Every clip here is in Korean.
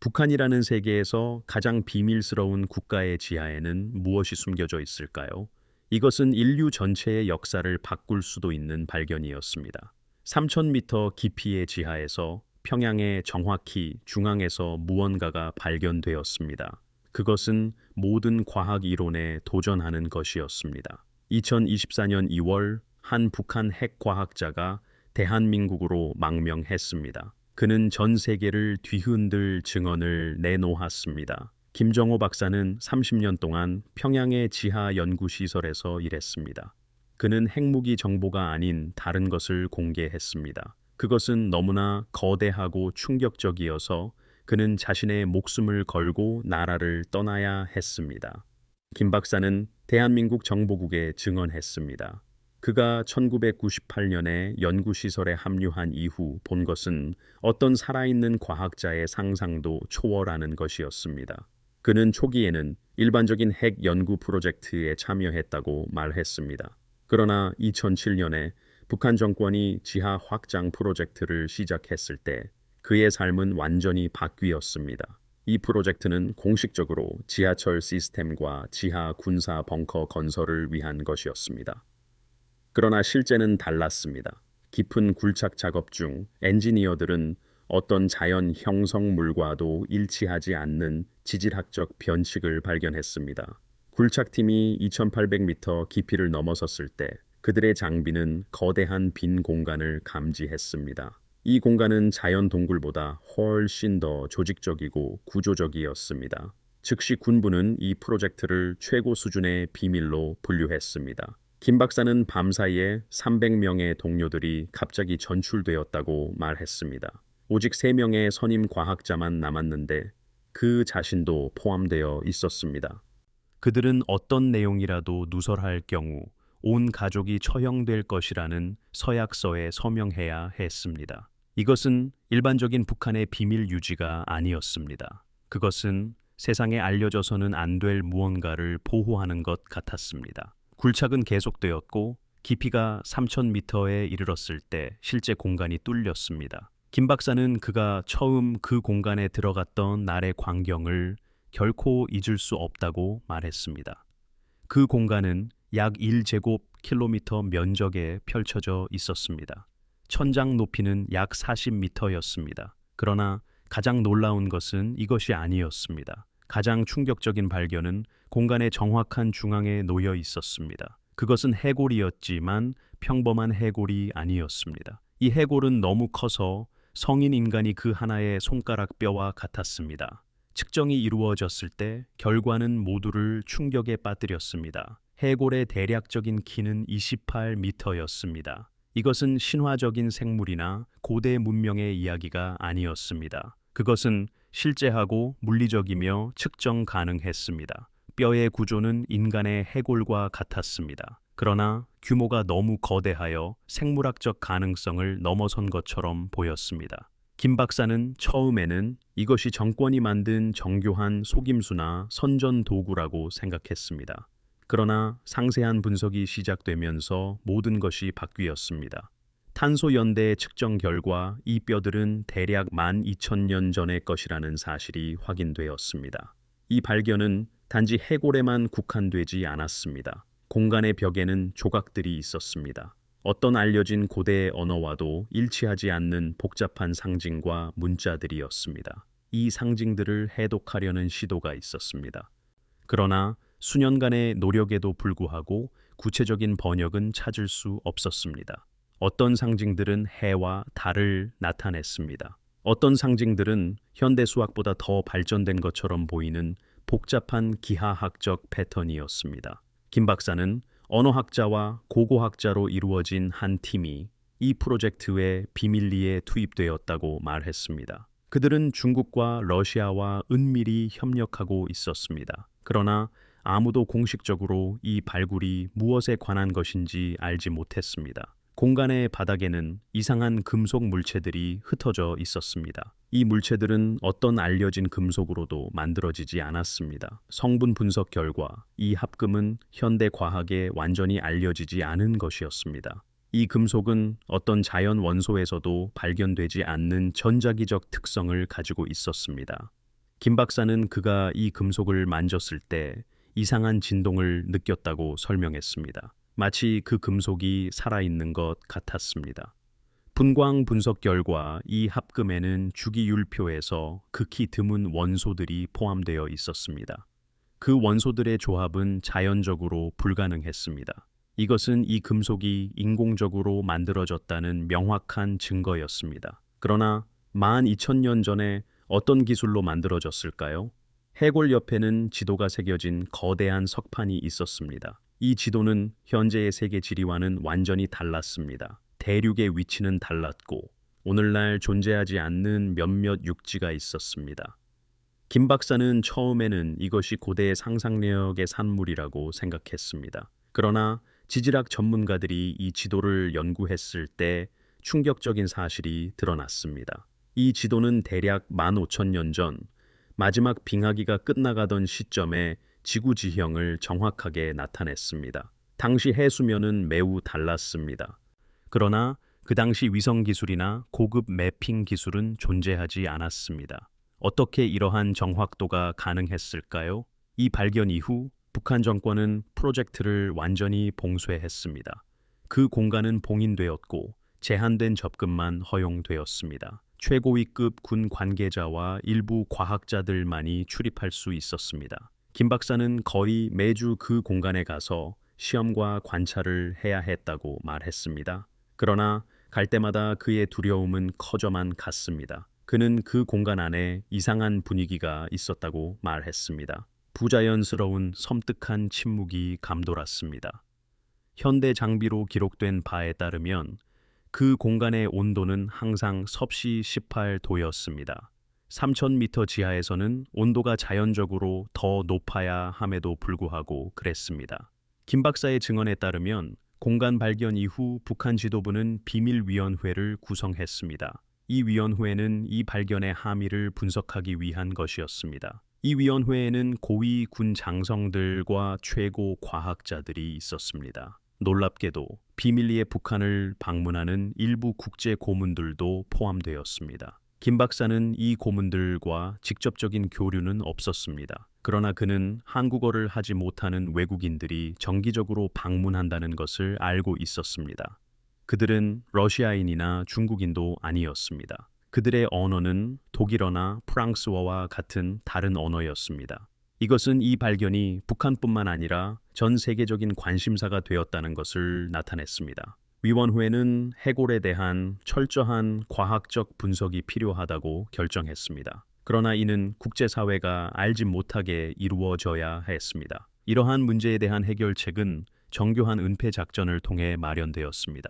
북한이라는 세계에서 가장 비밀스러운 국가의 지하에는 무엇이 숨겨져 있을까요? 이것은 인류 전체의 역사를 바꿀 수도 있는 발견이었습니다. 3,000m 깊이의 지하에서 평양의 정확히 중앙에서 무언가가 발견되었습니다. 그것은 모든 과학 이론에 도전하는 것이었습니다. 2024년 2월 한 북한 핵과학자가 대한민국으로 망명했습니다. 그는 전 세계를 뒤흔들 증언을 내놓았습니다. 김정호 박사는 30년 동안 평양의 지하 연구시설에서 일했습니다. 그는 핵무기 정보가 아닌 다른 것을 공개했습니다. 그것은 너무나 거대하고 충격적이어서 그는 자신의 목숨을 걸고 나라를 떠나야 했습니다. 김 박사는 대한민국 정보국에 증언했습니다. 그가 1998년에 연구시설에 합류한 이후 본 것은 어떤 살아있는 과학자의 상상도 초월하는 것이었습니다. 그는 초기에는 일반적인 핵 연구 프로젝트에 참여했다고 말했습니다. 그러나 2007년에 북한 정권이 지하 확장 프로젝트를 시작했을 때 그의 삶은 완전히 바뀌었습니다. 이 프로젝트는 공식적으로 지하철 시스템과 지하 군사 벙커 건설을 위한 것이었습니다. 그러나 실제는 달랐습니다. 깊은 굴착 작업 중 엔지니어들은 어떤 자연 형성물과도 일치하지 않는 지질학적 변칙을 발견했습니다. 굴착팀이 2,800m 깊이를 넘어섰을 때 그들의 장비는 거대한 빈 공간을 감지했습니다. 이 공간은 자연 동굴보다 훨씬 더 조직적이고 구조적이었습니다. 즉시 군부는 이 프로젝트를 최고 수준의 비밀로 분류했습니다. 김 박사는 밤사이에 300명의 동료들이 갑자기 전출되었다고 말했습니다. 오직 3명의 선임 과학자만 남았는데 그 자신도 포함되어 있었습니다. 그들은 어떤 내용이라도 누설할 경우 온 가족이 처형될 것이라는 서약서에 서명해야 했습니다. 이것은 일반적인 북한의 비밀 유지가 아니었습니다. 그것은 세상에 알려져서는 안 될 무언가를 보호하는 것 같았습니다. 굴착은 계속되었고 깊이가 3,000m에 이르렀을 때 실제 공간이 뚫렸습니다. 김 박사는 그가 처음 그 공간에 들어갔던 날의 광경을 결코 잊을 수 없다고 말했습니다. 그 공간은 약 1제곱킬로미터 면적에 펼쳐져 있었습니다. 천장 높이는 약 40m였습니다. 그러나 가장 놀라운 것은 이것이 아니었습니다. 가장 충격적인 발견은 공간의 정확한 중앙에 놓여 있었습니다. 그것은 해골이었지만 평범한 해골이 아니었습니다. 이 해골은 너무 커서 성인 인간이 그 하나의 손가락 뼈와 같았습니다. 측정이 이루어졌을 때 결과는 모두를 충격에 빠뜨렸습니다. 해골의 대략적인 키는 28m였습니다. 이것은 신화적인 생물이나 고대 문명의 이야기가 아니었습니다. 그것은 실제하고 물리적이며 측정 가능했습니다. 뼈의 구조는 인간의 해골과 같았습니다. 그러나 규모가 너무 거대하여 생물학적 가능성을 넘어선 것처럼 보였습니다. 김 박사는 처음에는 이것이 정권이 만든 정교한 속임수나 선전 도구라고 생각했습니다. 그러나 상세한 분석이 시작되면서 모든 것이 바뀌었습니다. 탄소 연대 측정 결과 이 뼈들은 대략 12,000년 전의 것이라는 사실이 확인되었습니다. 이 발견은 단지 해골에만 국한되지 않았습니다. 공간의 벽에는 조각들이 있었습니다. 어떤 알려진 고대 언어와도 일치하지 않는 복잡한 상징과 문자들이었습니다. 이 상징들을 해독하려는 시도가 있었습니다. 그러나 수년간의 노력에도 불구하고 구체적인 번역은 찾을 수 없었습니다. 어떤 상징들은 해와 달을 나타냈습니다. 어떤 상징들은 현대 수학보다 더 발전된 것처럼 보이는 복잡한 기하학적 패턴이었습니다. 김 박사는 언어학자와 고고학자로 이루어진 한 팀이 이 프로젝트에 비밀리에 투입되었다고 말했습니다. 그들은 중국과 러시아와 은밀히 협력하고 있었습니다. 그러나 아무도 공식적으로 이 발굴이 무엇에 관한 것인지 알지 못했습니다. 공간의 바닥에는 이상한 금속 물체들이 흩어져 있었습니다. 이 물체들은 어떤 알려진 금속으로도 만들어지지 않았습니다. 성분 분석 결과 이 합금은 현대 과학에 완전히 알려지지 않은 것이었습니다. 이 금속은 어떤 자연 원소에서도 발견되지 않는 전자기적 특성을 가지고 있었습니다. 김 박사는 그가 이 금속을 만졌을 때 이상한 진동을 느꼈다고 설명했습니다. 마치 그 금속이 살아있는 것 같았습니다. 분광 분석 결과 이 합금에는 주기율표에서 극히 드문 원소들이 포함되어 있었습니다. 그 원소들의 조합은 자연적으로 불가능했습니다. 이것은 이 금속이 인공적으로 만들어졌다는 명확한 증거였습니다. 그러나 12,000년 전에 어떤 기술로 만들어졌을까요? 해골 옆에는 지도가 새겨진 거대한 석판이 있었습니다. 이 지도는 현재의 세계 지리와는 완전히 달랐습니다. 대륙의 위치는 달랐고 오늘날 존재하지 않는 몇몇 육지가 있었습니다. 김 박사는 처음에는 이것이 고대의 상상력의 산물이라고 생각했습니다. 그러나 지질학 전문가들이 이 지도를 연구했을 때 충격적인 사실이 드러났습니다. 이 지도는 대략 15,000년 전 마지막 빙하기가 끝나가던 시점에 지구 지형을 정확하게 나타냈습니다. 당시 해수면은 매우 달랐습니다. 그러나 그 당시 위성 기술이나 고급 매핑 기술은 존재하지 않았습니다. 어떻게 이러한 정확도가 가능했을까요? 이 발견 이후 북한 정권은 프로젝트를 완전히 봉쇄했습니다. 그 공간은 봉인되었고 제한된 접근만 허용되었습니다. 최고위급 군 관계자와 일부 과학자들만이 출입할 수 있었습니다. 김 박사는 거의 매주 그 공간에 가서 시험과 관찰을 해야 했다고 말했습니다. 그러나 갈 때마다 그의 두려움은 커져만 갔습니다. 그는 그 공간 안에 이상한 분위기가 있었다고 말했습니다. 부자연스러운 섬뜩한 침묵이 감돌았습니다. 현대 장비로 기록된 바에 따르면 그 공간의 온도는 항상 섭씨 18도였습니다. 3,000m 지하에서는 온도가 자연적으로 더 높아야 함에도 불구하고 그랬습니다. 김 박사의 증언에 따르면 공간 발견 이후 북한 지도부는 비밀위원회를 구성했습니다. 이 위원회는 이 발견의 함의를 분석하기 위한 것이었습니다. 이 위원회에는 고위 군 장성들과 최고 과학자들이 있었습니다. 놀랍게도 비밀리에 북한을 방문하는 일부 국제 고문들도 포함되었습니다. 김 박사는 이 고문들과 직접적인 교류는 없었습니다. 그러나 그는 한국어를 하지 못하는 외국인들이 정기적으로 방문한다는 것을 알고 있었습니다. 그들은 러시아인이나 중국인도 아니었습니다. 그들의 언어는 독일어나 프랑스어와 같은 다른 언어였습니다. 이것은 이 발견이 북한뿐만 아니라 전 세계적인 관심사가 되었다는 것을 나타냈습니다. 위원회는 해골에 대한 철저한 과학적 분석이 필요하다고 결정했습니다. 그러나 이는 국제사회가 알지 못하게 이루어져야 했습니다. 이러한 문제에 대한 해결책은 정교한 은폐 작전을 통해 마련되었습니다.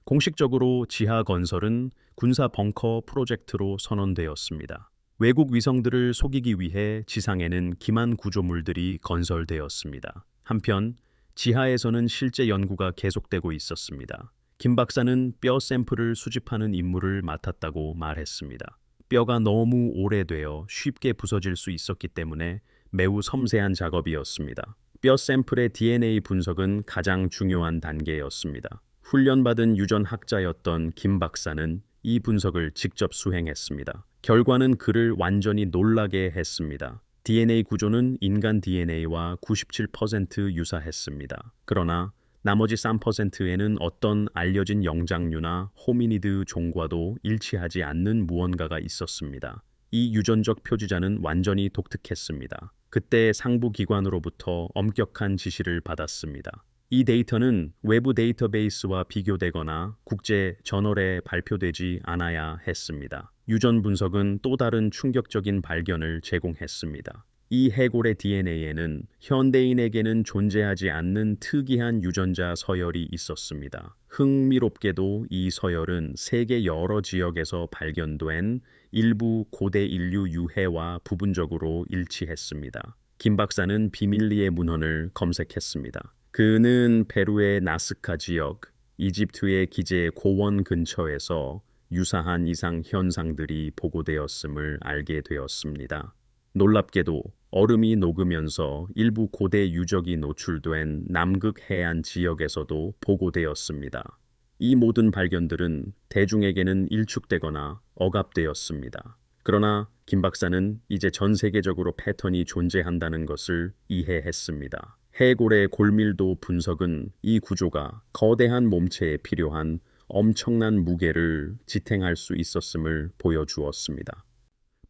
공식적으로 지하 건설은 군사 벙커 프로젝트로 선언되었습니다. 외국 위성들을 속이기 위해 지상에는 기만 구조물들이 건설되었습니다. 한편 지하에서는 실제 연구가 계속되고 있었습니다. 김 박사는 뼈 샘플을 수집하는 임무를 맡았다고 말했습니다. 뼈가 너무 오래되어 쉽게 부서질 수 있었기 때문에 매우 섬세한 작업이었습니다. 뼈 샘플의 DNA 분석은 가장 중요한 단계였습니다. 훈련받은 유전학자였던 김 박사는 이 분석을 직접 수행했습니다. 결과는 그를 완전히 놀라게 했습니다. DNA 구조는 인간 DNA와 97% 유사했습니다. 그러나 나머지 3%에는 어떤 알려진 영장류나 호미니드 종과도 일치하지 않는 무언가가 있었습니다. 이 유전적 표지자는 완전히 독특했습니다. 그때 상부 기관으로부터 엄격한 지시를 받았습니다. 이 데이터는 외부 데이터베이스와 비교되거나 국제 저널에 발표되지 않아야 했습니다. 유전 분석은 또 다른 충격적인 발견을 제공했습니다. 이 해골의 DNA에는 현대인에게는 존재하지 않는 특이한 유전자 서열이 있었습니다. 흥미롭게도 이 서열은 세계 여러 지역에서 발견된 일부 고대 인류 유해와 부분적으로 일치했습니다. 김 박사는 비밀리에 문헌을 검색했습니다. 그는 페루의 나스카 지역, 이집트의 기제 고원 근처에서 유사한 이상 현상들이 보고되었음을 알게 되었습니다. 놀랍게도 얼음이 녹으면서 일부 고대 유적이 노출된 남극 해안 지역에서도 보고되었습니다. 이 모든 발견들은 대중에게는 일축되거나 억압되었습니다. 그러나 김 박사는 이제 전 세계적으로 패턴이 존재한다는 것을 이해했습니다. 해골의 골밀도 분석은 이 구조가 거대한 몸체에 필요한 엄청난 무게를 지탱할 수 있었음을 보여주었습니다.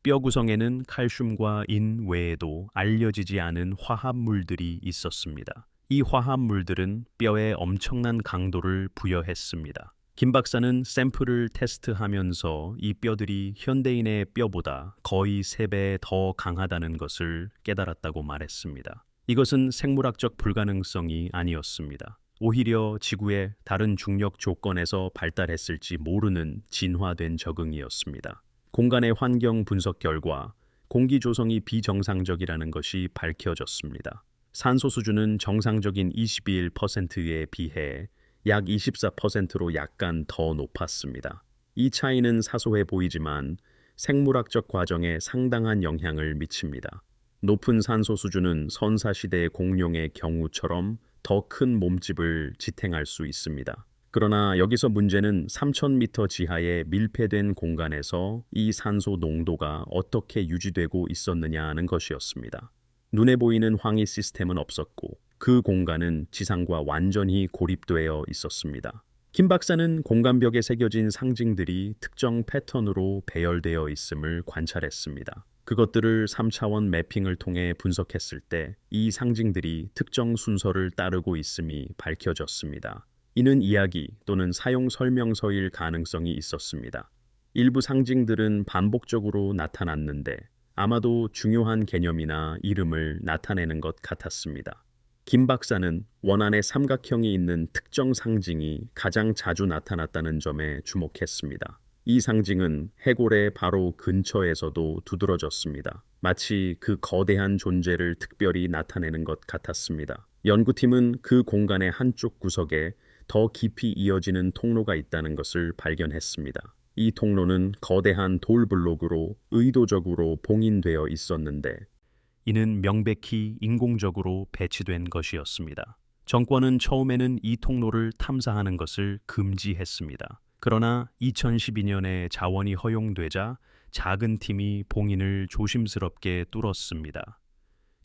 뼈 구성에는 칼슘과 인 외에도 알려지지 않은 화합물들이 있었습니다. 이 화합물들은 뼈에 엄청난 강도를 부여했습니다. 김 박사는 샘플을 테스트하면서 이 뼈들이 현대인의 뼈보다 거의 3배 더 강하다는 것을 깨달았다고 말했습니다. 이것은 생물학적 불가능성이 아니었습니다. 오히려 지구의 다른 중력 조건에서 발달했을지 모르는 진화된 적응이었습니다. 공간의 환경 분석 결과 공기 조성이 비정상적이라는 것이 밝혀졌습니다. 산소 수준은 정상적인 21%에 비해 약 24%로 약간 더 높았습니다. 이 차이는 사소해 보이지만 생물학적 과정에 상당한 영향을 미칩니다. 높은 산소 수준은 선사시대의 공룡의 경우처럼 더 큰 몸집을 지탱할 수 있습니다. 그러나 여기서 문제는 3,000m 지하의 밀폐된 공간에서 이 산소 농도가 어떻게 유지되고 있었느냐는 것이었습니다. 눈에 보이는 황희 시스템은 없었고 그 공간은 지상과 완전히 고립되어 있었습니다. 김 박사는 공간벽에 새겨진 상징들이 특정 패턴으로 배열되어 있음을 관찰했습니다. 그것들을 3차원 매핑을 통해 분석했을 때 이 상징들이 특정 순서를 따르고 있음이 밝혀졌습니다. 이는 이야기 또는 사용 설명서일 가능성이 있었습니다. 일부 상징들은 반복적으로 나타났는데 아마도 중요한 개념이나 이름을 나타내는 것 같았습니다. 김 박사는 원안에 삼각형이 있는 특정 상징이 가장 자주 나타났다는 점에 주목했습니다. 이 상징은 해골의 바로 근처에서도 두드러졌습니다. 마치 그 거대한 존재를 특별히 나타내는 것 같았습니다. 연구팀은 그 공간의 한쪽 구석에 더 깊이 이어지는 통로가 있다는 것을 발견했습니다. 이 통로는 거대한 돌 블록으로 의도적으로 봉인되어 있었는데 이는 명백히 인공적으로 배치된 것이었습니다. 정권은 처음에는 이 통로를 탐사하는 것을 금지했습니다. 그러나 2012년에 자원이 허용되자 작은 팀이 봉인을 조심스럽게 뚫었습니다.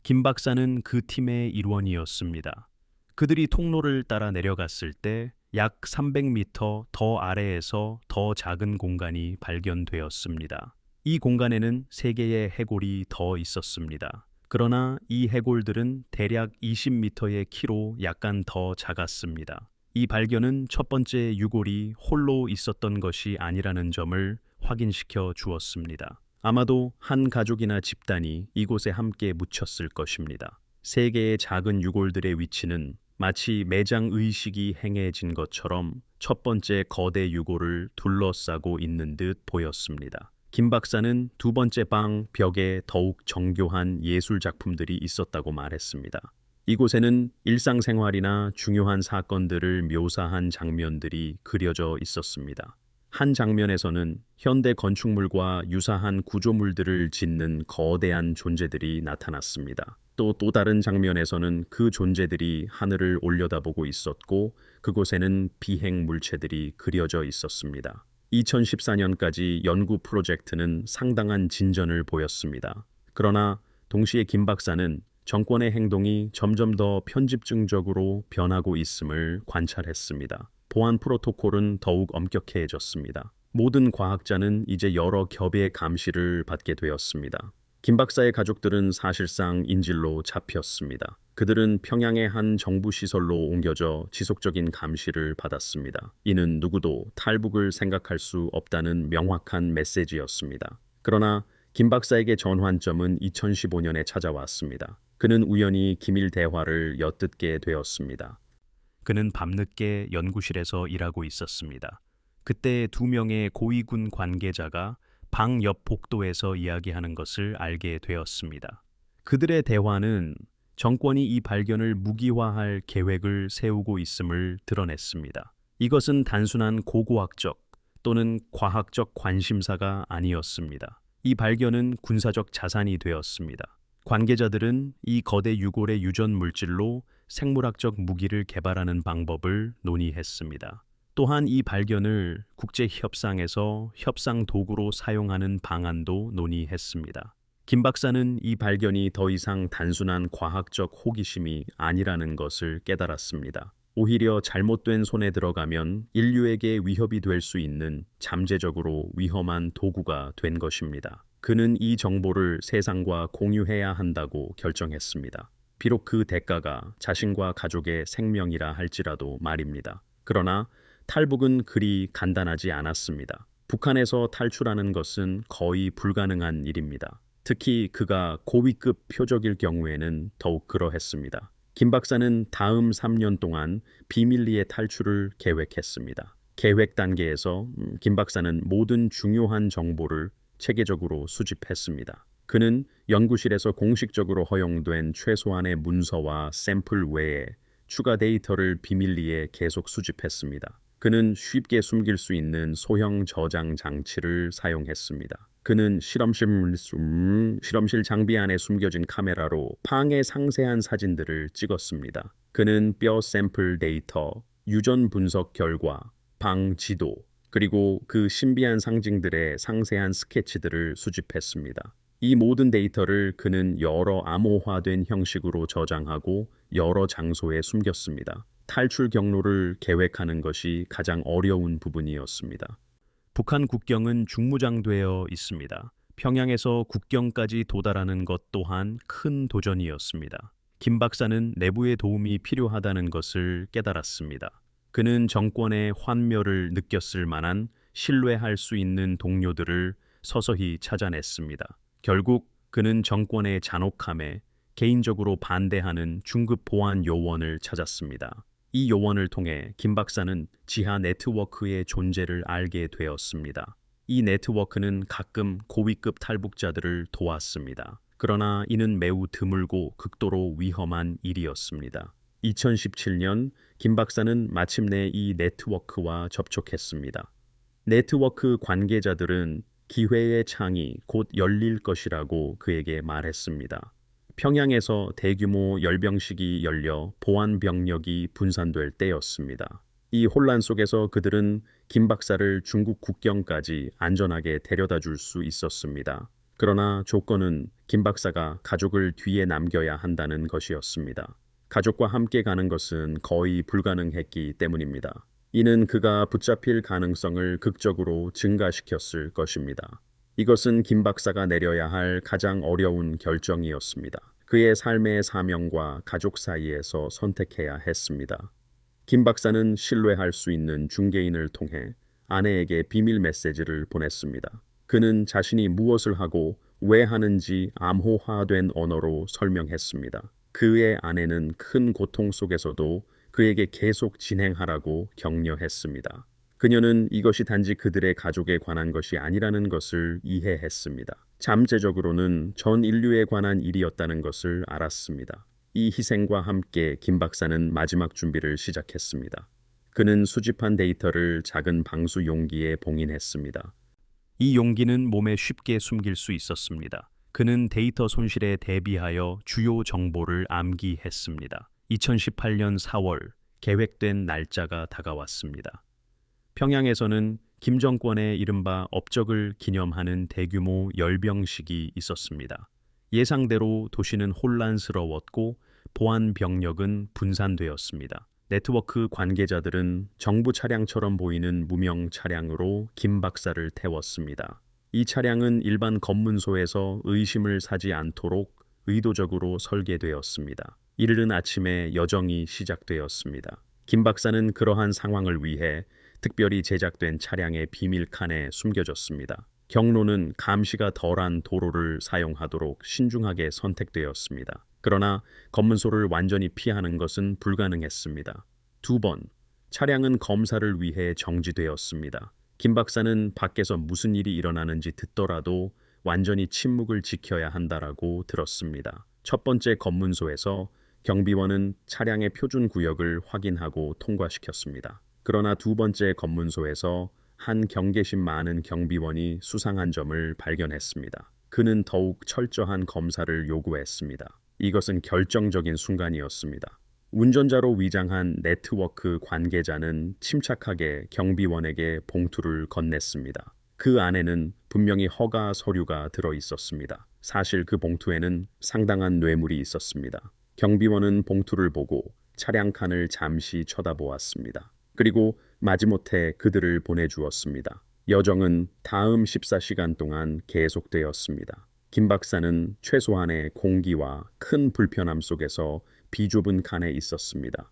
김 박사는 그 팀의 일원이었습니다. 그들이 통로를 따라 내려갔을 때 약 300m 더 아래에서 더 작은 공간이 발견되었습니다. 이 공간에는 3개의 해골이 더 있었습니다. 그러나 이 해골들은 대략 20m의 키로 약간 더 작았습니다. 이 발견은 첫 번째 유골이 홀로 있었던 것이 아니라는 점을 확인시켜 주었습니다. 아마도 한 가족이나 집단이 이곳에 함께 묻혔을 것입니다. 3개의 작은 유골들의 위치는 마치 매장 의식이 행해진 것처럼 첫 번째 거대 유골을 둘러싸고 있는 듯 보였습니다. 김 박사는 두 번째 방 벽에 더욱 정교한 예술 작품들이 있었다고 말했습니다. 이곳에는 일상생활이나 중요한 사건들을 묘사한 장면들이 그려져 있었습니다. 한 장면에서는 현대 건축물과 유사한 구조물들을 짓는 거대한 존재들이 나타났습니다. 또 다른 장면에서는 그 존재들이 하늘을 올려다보고 있었고 그곳에는 비행 물체들이 그려져 있었습니다. 2014년까지 연구 프로젝트는 상당한 진전을 보였습니다. 그러나 동시에 김 박사는 정권의 행동이 점점 더 편집증적으로 변하고 있음을 관찰했습니다. 보안 프로토콜은 더욱 엄격해졌습니다. 모든 과학자는 이제 여러 겹의 감시를 받게 되었습니다. 김 박사의 가족들은 사실상 인질로 잡혔습니다. 그들은 평양의 한 정부 시설로 옮겨져 지속적인 감시를 받았습니다. 이는 누구도 탈북을 생각할 수 없다는 명확한 메시지였습니다. 그러나 김 박사에게 전환점은 2015년에 찾아왔습니다. 그는 우연히 기밀 대화를 엿듣게 되었습니다. 그는 밤늦게 연구실에서 일하고 있었습니다. 그때 2명의 고위군 관계자가 방 옆 복도에서 이야기하는 것을 알게 되었습니다. 그들의 대화는 정권이 이 발견을 무기화할 계획을 세우고 있음을 드러냈습니다. 이것은 단순한 고고학적 또는 과학적 관심사가 아니었습니다. 이 발견은 군사적 자산이 되었습니다. 관계자들은 이 거대 유골의 유전 물질로 생물학적 무기를 개발하는 방법을 논의했습니다. 또한 이 발견을 국제 협상에서 협상 도구로 사용하는 방안도 논의했습니다. 김 박사는 이 발견이 더 이상 단순한 과학적 호기심이 아니라는 것을 깨달았습니다. 오히려 잘못된 손에 들어가면 인류에게 위협이 될 수 있는 잠재적으로 위험한 도구가 된 것입니다. 그는 이 정보를 세상과 공유해야 한다고 결정했습니다. 비록 그 대가가 자신과 가족의 생명이라 할지라도 말입니다. 그러나 탈북은 그리 간단하지 않았습니다. 북한에서 탈출하는 것은 거의 불가능한 일입니다. 특히 그가 고위급 표적일 경우에는 더욱 그러했습니다. 김 박사는 다음 3년 동안 비밀리에 탈출을 계획했습니다. 계획 단계에서 김 박사는 모든 중요한 정보를 체계적으로 수집했습니다. 그는 연구실에서 공식적으로 허용된 최소한의 문서와 샘플 외에 추가 데이터를 비밀리에 계속 수집했습니다. 그는 쉽게 숨길 수 있는 소형 저장 장치를 사용했습니다. 그는 실험실 장비 안에 숨겨진 카메라로 팡의 상세한 사진들을 찍었습니다. 그는 뼈 샘플 데이터, 유전 분석 결과, 방 지도, 그리고 그 신비한 상징들의 상세한 스케치들을 수집했습니다. 이 모든 데이터를 그는 여러 암호화된 형식으로 저장하고 여러 장소에 숨겼습니다. 탈출 경로를 계획하는 것이 가장 어려운 부분이었습니다. 북한 국경은 중무장되어 있습니다. 평양에서 국경까지 도달하는 것 또한 큰 도전이었습니다. 김 박사는 내부의 도움이 필요하다는 것을 깨달았습니다. 그는 정권의 환멸을 느꼈을 만한 신뢰할 수 있는 동료들을 서서히 찾아냈습니다. 결국 그는 정권의 잔혹함에 개인적으로 반대하는 중급 보안 요원을 찾았습니다. 이 요원을 통해 김 박사는 지하 네트워크의 존재를 알게 되었습니다. 이 네트워크는 가끔 고위급 탈북자들을 도왔습니다. 그러나 이는 매우 드물고 극도로 위험한 일이었습니다. 2017년 김 박사는 마침내 이 네트워크와 접촉했습니다. 네트워크 관계자들은 기회의 창이 곧 열릴 것이라고 그에게 말했습니다. 평양에서 대규모 열병식이 열려 보안 병력이 분산될 때였습니다. 이 혼란 속에서 그들은 김 박사를 중국 국경까지 안전하게 데려다 줄 수 있었습니다. 그러나 조건은 김 박사가 가족을 뒤에 남겨야 한다는 것이었습니다. 가족과 함께 가는 것은 거의 불가능했기 때문입니다. 이는 그가 붙잡힐 가능성을 극적으로 증가시켰을 것입니다. 이것은 김 박사가 내려야 할 가장 어려운 결정이었습니다. 그의 삶의 사명과 가족 사이에서 선택해야 했습니다. 김 박사는 신뢰할 수 있는 중개인을 통해 아내에게 비밀 메시지를 보냈습니다. 그는 자신이 무엇을 하고 왜 하는지 암호화된 언어로 설명했습니다. 그의 아내는 큰 고통 속에서도 그에게 계속 진행하라고 격려했습니다. 그녀는 이것이 단지 그들의 가족에 관한 것이 아니라는 것을 이해했습니다. 잠재적으로는 전 인류에 관한 일이었다는 것을 알았습니다. 이 희생과 함께 김 박사는 마지막 준비를 시작했습니다. 그는 수집한 데이터를 작은 방수 용기에 봉인했습니다. 이 용기는 몸에 쉽게 숨길 수 있었습니다. 그는 데이터 손실에 대비하여 주요 정보를 암기했습니다. 2018년 4월 계획된 날짜가 다가왔습니다. 평양에서는 김 정권의 이른바 업적을 기념하는 대규모 열병식이 있었습니다. 예상대로 도시는 혼란스러웠고 보안 병력은 분산되었습니다. 네트워크 관계자들은 정부 차량처럼 보이는 무명 차량으로 김 박사를 태웠습니다. 이 차량은 일반 검문소에서 의심을 사지 않도록 의도적으로 설계되었습니다. 이른 아침에 여정이 시작되었습니다. 김 박사는 그러한 상황을 위해 특별히 제작된 차량의 비밀 칸에 숨겨졌습니다. 경로는 감시가 덜한 도로를 사용하도록 신중하게 선택되었습니다. 그러나 검문소를 완전히 피하는 것은 불가능했습니다. 2번, 차량은 검사를 위해 정지되었습니다. 김 박사는 밖에서 무슨 일이 일어나는지 듣더라도 완전히 침묵을 지켜야 한다라고 들었습니다. 첫 번째 검문소에서 경비원은 차량의 표준 구역을 확인하고 통과시켰습니다. 그러나 두 번째 검문소에서 한 경계심 많은 경비원이 수상한 점을 발견했습니다. 그는 더욱 철저한 검사를 요구했습니다. 이것은 결정적인 순간이었습니다. 운전자로 위장한 네트워크 관계자는 침착하게 경비원에게 봉투를 건넸습니다. 그 안에는 분명히 허가 서류가 들어 있었습니다. 사실 그 봉투에는 상당한 뇌물이 있었습니다. 경비원은 봉투를 보고 차량 칸을 잠시 쳐다보았습니다. 그리고 마지못해 그들을 보내주었습니다. 여정은 다음 14시간 동안 계속되었습니다. 김 박사는 최소한의 공기와 큰 불편함 속에서 비좁은 칸에 있었습니다.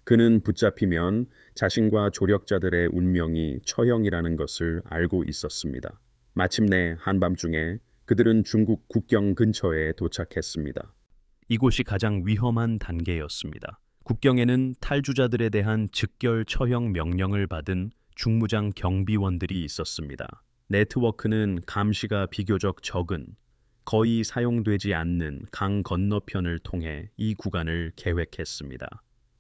그는 붙잡히면 자신과 조력자들의 운명이 처형이라는 것을 알고 있었습니다. 마침내 한밤중에 그들은 중국 국경 근처에 도착했습니다. 이곳이 가장 위험한 단계였습니다. 국경에는 탈주자들에 대한 즉결 처형 명령을 받은 중무장 경비원들이 있었습니다. 네트워크는 감시가 비교적 적은 거의 사용되지 않는 강 건너편을 통해 이 구간을 계획했습니다.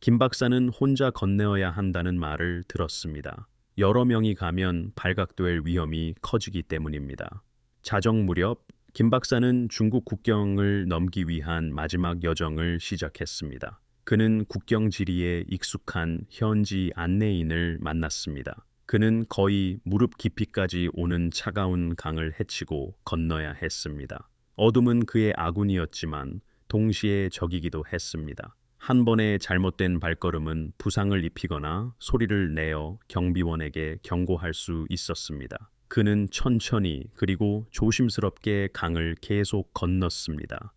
김 박사는 혼자 건너야 한다는 말을 들었습니다. 여러 명이 가면 발각될 위험이 커지기 때문입니다. 자정 무렵 김 박사는 중국 국경을 넘기 위한 마지막 여정을 시작했습니다. 그는 국경 지리에 익숙한 현지 안내인을 만났습니다. 그는 거의 무릎 깊이까지 오는 차가운 강을 헤치고 건너야 했습니다. 어둠은 그의 아군이었지만 동시에 적이기도 했습니다. 한 번의 잘못된 발걸음은 부상을 입히거나 소리를 내어 경비원에게 경고할 수 있었습니다. 그는 천천히 그리고 조심스럽게 강을 계속 건넜습니다.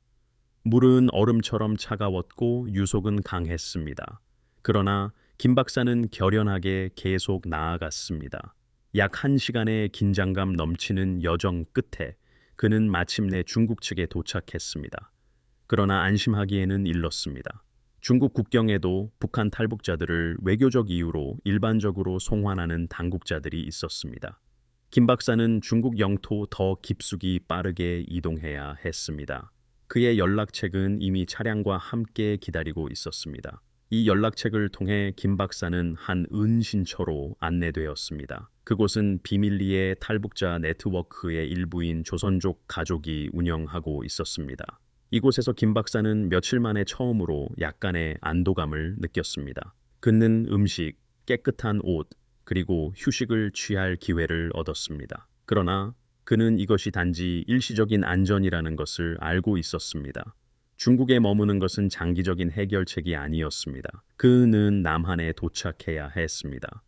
물은 얼음처럼 차가웠고 유속은 강했습니다. 그러나 김 박사는 결연하게 계속 나아갔습니다. 약 1시간의 긴장감 넘치는 여정 끝에 그는 마침내 중국 측에 도착했습니다. 그러나 안심하기에는 일렀습니다. 중국 국경에도 북한 탈북자들을 외교적 이유로 일반적으로 송환하는 당국자들이 있었습니다. 김 박사는 중국 영토 더 깊숙이 빠르게 이동해야 했습니다. 그의 연락책은 이미 차량과 함께 기다리고 있었습니다. 이 연락책을 통해 김 박사는 한 은신처로 안내되었습니다. 그곳은 비밀리에 탈북자 네트워크의 일부인 조선족 가족이 운영하고 있었습니다. 이곳에서 김 박사는 며칠 만에 처음으로 약간의 안도감을 느꼈습니다. 그는 음식, 깨끗한 옷, 그리고 휴식을 취할 기회를 얻었습니다. 그러나 그는 이것이 단지 일시적인 안전이라는 것을 알고 있었습니다. 중국에 머무는 것은 장기적인 해결책이 아니었습니다. 그는 남한에 도착해야 했습니다.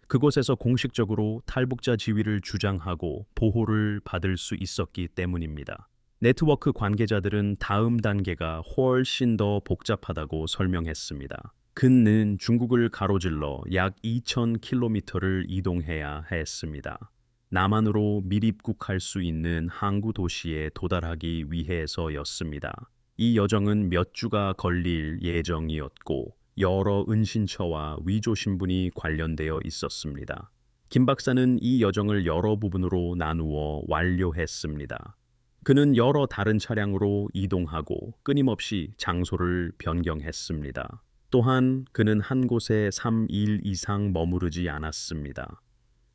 그곳에서 공식적으로 탈북자 지위를 주장하고 보호를 받을 수 있었기 때문입니다. 네트워크 관계자들은 다음 단계가 훨씬 더 복잡하다고 설명했습니다. 그는 중국을 가로질러 약 2,000km를 이동해야 했습니다. 남한으로 밀입국할 수 있는 항구 도시에 도달하기 위해서였습니다. 이 여정은 몇 주가 걸릴 예정이었고 여러 은신처와 위조 신분이 관련되어 있었습니다. 김 박사는 이 여정을 여러 부분으로 나누어 완료했습니다. 그는 여러 다른 차량으로 이동하고 끊임없이 장소를 변경했습니다. 또한 그는 한 곳에 3일 이상 머무르지 않았습니다.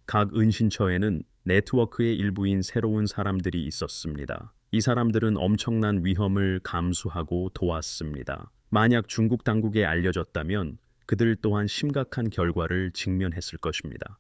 각 은신처에는 네트워크의 일부인 새로운 사람들이 있었습니다. 이 사람들은 엄청난 위험을 감수하고 도왔습니다. 만약 중국 당국에 알려졌다면 그들 또한 심각한 결과를 직면했을 것입니다.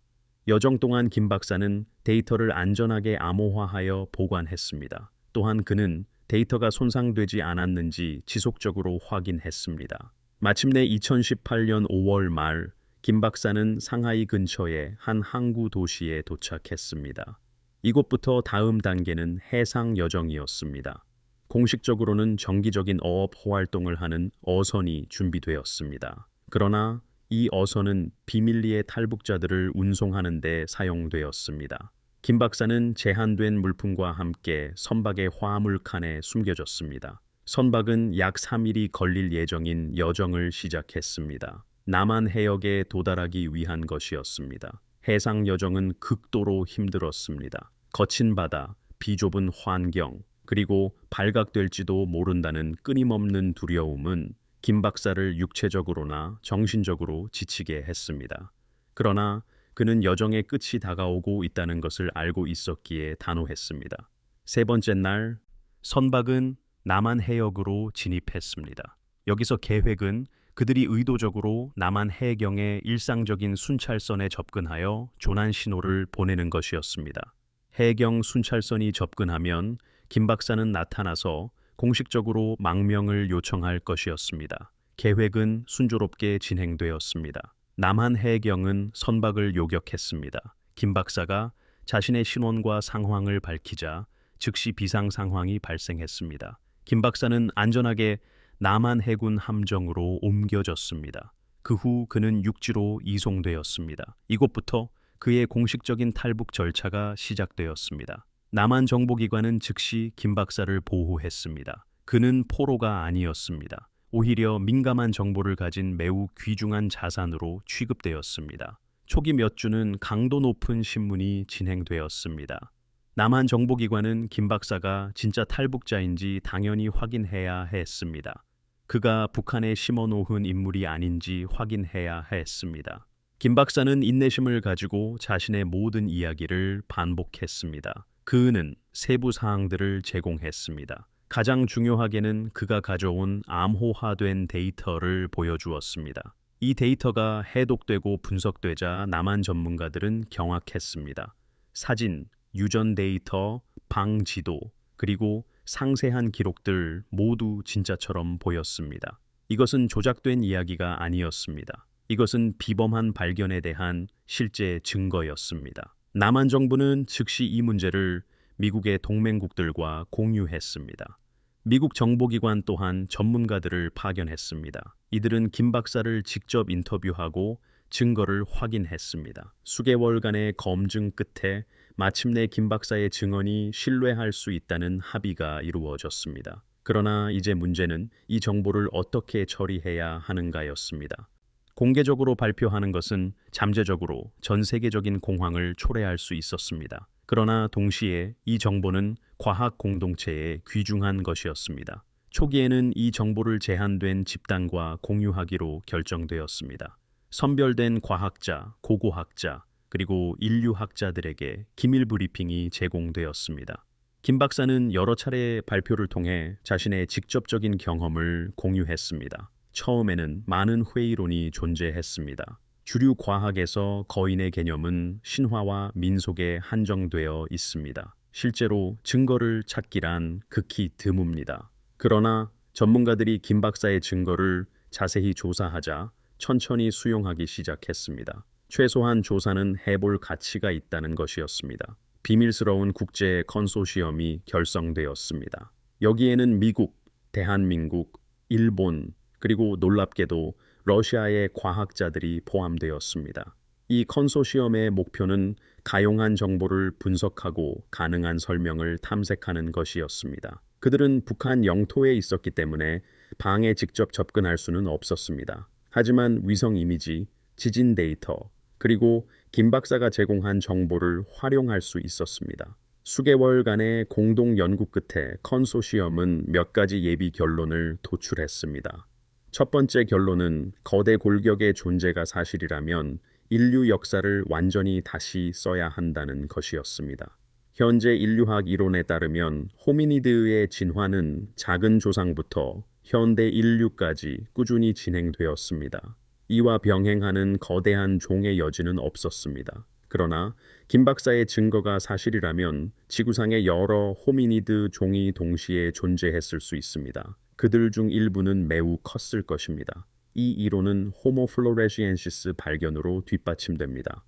여정 동안 김 박사는 데이터를 안전하게 암호화하여 보관했습니다. 또한 그는 데이터가 손상되지 않았는지 지속적으로 확인했습니다. 마침내 2018년 5월 말 김 박사는 상하이 근처의 한 항구 도시에 도착했습니다. 이곳부터 다음 단계는 해상 여정이었습니다. 공식적으로는 정기적인 어업 활동을 하는 어선이 준비되었습니다. 그러나 이 어선은 비밀리에 탈북자들을 운송하는 데 사용되었습니다. 김 박사는 제한된 물품과 함께 선박의 화물칸에 숨겨졌습니다. 선박은 약 3일이 걸릴 예정인 여정을 시작했습니다. 남한 해역에 도달하기 위한 것이었습니다. 해상 여정은 극도로 힘들었습니다. 거친 바다, 비좁은 환경, 그리고 발각될지도 모른다는 끊임없는 두려움은 김 박사를 육체적으로나 정신적으로 지치게 했습니다. 그러나 그는 여정의 끝이 다가오고 있다는 것을 알고 있었기에 단호했습니다. 세 번째 날, 선박은 남한 해역으로 진입했습니다. 여기서 계획은 그들이 의도적으로 남한 해경의 일상적인 순찰선에 접근하여 조난 신호를 보내는 것이었습니다. 해경 순찰선이 접근하면 김 박사는 나타나서 공식적으로 망명을 요청할 것이었습니다. 계획은 순조롭게 진행되었습니다. 남한 해경은 선박을 요격했습니다. 김 박사가 자신의 신원과 상황을 밝히자 즉시 비상 상황이 발생했습니다. 김 박사는 안전하게 남한 해군 함정으로 옮겨졌습니다. 그 후 그는 육지로 이송되었습니다. 이곳부터 그의 공식적인 탈북 절차가 시작되었습니다. 남한 정보기관은 즉시 김 박사를 보호했습니다. 그는 포로가 아니었습니다. 오히려 민감한 정보를 가진 매우 귀중한 자산으로 취급되었습니다. 초기 몇 주는 강도 높은 신문이 진행되었습니다. 남한 정보기관은 김 박사가 진짜 탈북자인지 당연히 확인해야 했습니다. 그가 북한에 심어놓은 인물이 아닌지 확인해야 했습니다. 김 박사는 인내심을 가지고 자신의 모든 이야기를 반복했습니다. 그는 세부 사항들을 제공했습니다. 가장 중요하게는 그가 가져온 암호화된 데이터를 보여주었습니다. 이 데이터가 해독되고 분석되자 남한 전문가들은 경악했습니다. 사진, 유전 데이터, 방 지도, 그리고 상세한 기록들 모두 진짜처럼 보였습니다. 이것은 조작된 이야기가 아니었습니다. 이것은 비범한 발견에 대한 실제 증거였습니다. 남한 정부는 즉시 이 문제를 미국의 동맹국들과 공유했습니다. 미국 정보기관 또한 전문가들을 파견했습니다. 이들은 김 박사를 직접 인터뷰하고 증거를 확인했습니다. 수개월간의 검증 끝에 마침내 김 박사의 증언이 신뢰할 수 있다는 합의가 이루어졌습니다. 그러나 이제 문제는 이 정보를 어떻게 처리해야 하는가였습니다. 공개적으로 발표하는 것은 잠재적으로 전 세계적인 공황을 초래할 수 있었습니다. 그러나 동시에 이 정보는 과학 공동체에 귀중한 것이었습니다. 초기에는 이 정보를 제한된 집단과 공유하기로 결정되었습니다. 선별된 과학자, 고고학자, 그리고 인류학자들에게 기밀 브리핑이 제공되었습니다. 김 박사는 여러 차례 발표를 통해 자신의 직접적인 경험을 공유했습니다. 처음에는 많은 회의론이 존재했습니다. 주류 과학에서 거인의 개념은 신화와 민속에 한정되어 있습니다. 실제로 증거를 찾기란 극히 드뭅니다. 그러나 전문가들이 김 박사의 증거를 자세히 조사하자 천천히 수용하기 시작했습니다. 최소한 조사는 해볼 가치가 있다는 것이었습니다. 비밀스러운 국제 컨소시엄이 결성되었습니다. 여기에는 미국, 대한민국, 일본, 그리고 놀랍게도 러시아의 과학자들이 포함되었습니다. 이 컨소시엄의 목표는 가용한 정보를 분석하고 가능한 설명을 탐색하는 것이었습니다. 그들은 북한 영토에 있었기 때문에 방에 직접 접근할 수는 없었습니다. 하지만 위성 이미지, 지진 데이터, 그리고 김 박사가 제공한 정보를 활용할 수 있었습니다. 수개월간의 공동 연구 끝에 컨소시엄은 몇 가지 예비 결론을 도출했습니다. 첫 번째 결론은 거대 골격의 존재가 사실이라면 인류 역사를 완전히 다시 써야 한다는 것이었습니다. 현재 인류학 이론에 따르면 호미니드의 진화는 작은 조상부터 현대 인류까지 꾸준히 진행되었습니다. 이와 병행하는 거대한 종의 여지는 없었습니다. 그러나 김 박사의 증거가 사실이라면 지구상의 여러 호미니드 종이 동시에 존재했을 수 있습니다. 그들 중 일부는 매우 컸을 것입니다. 이 이론은 호모 플로레시엔시스 발견으로 뒷받침됩니다.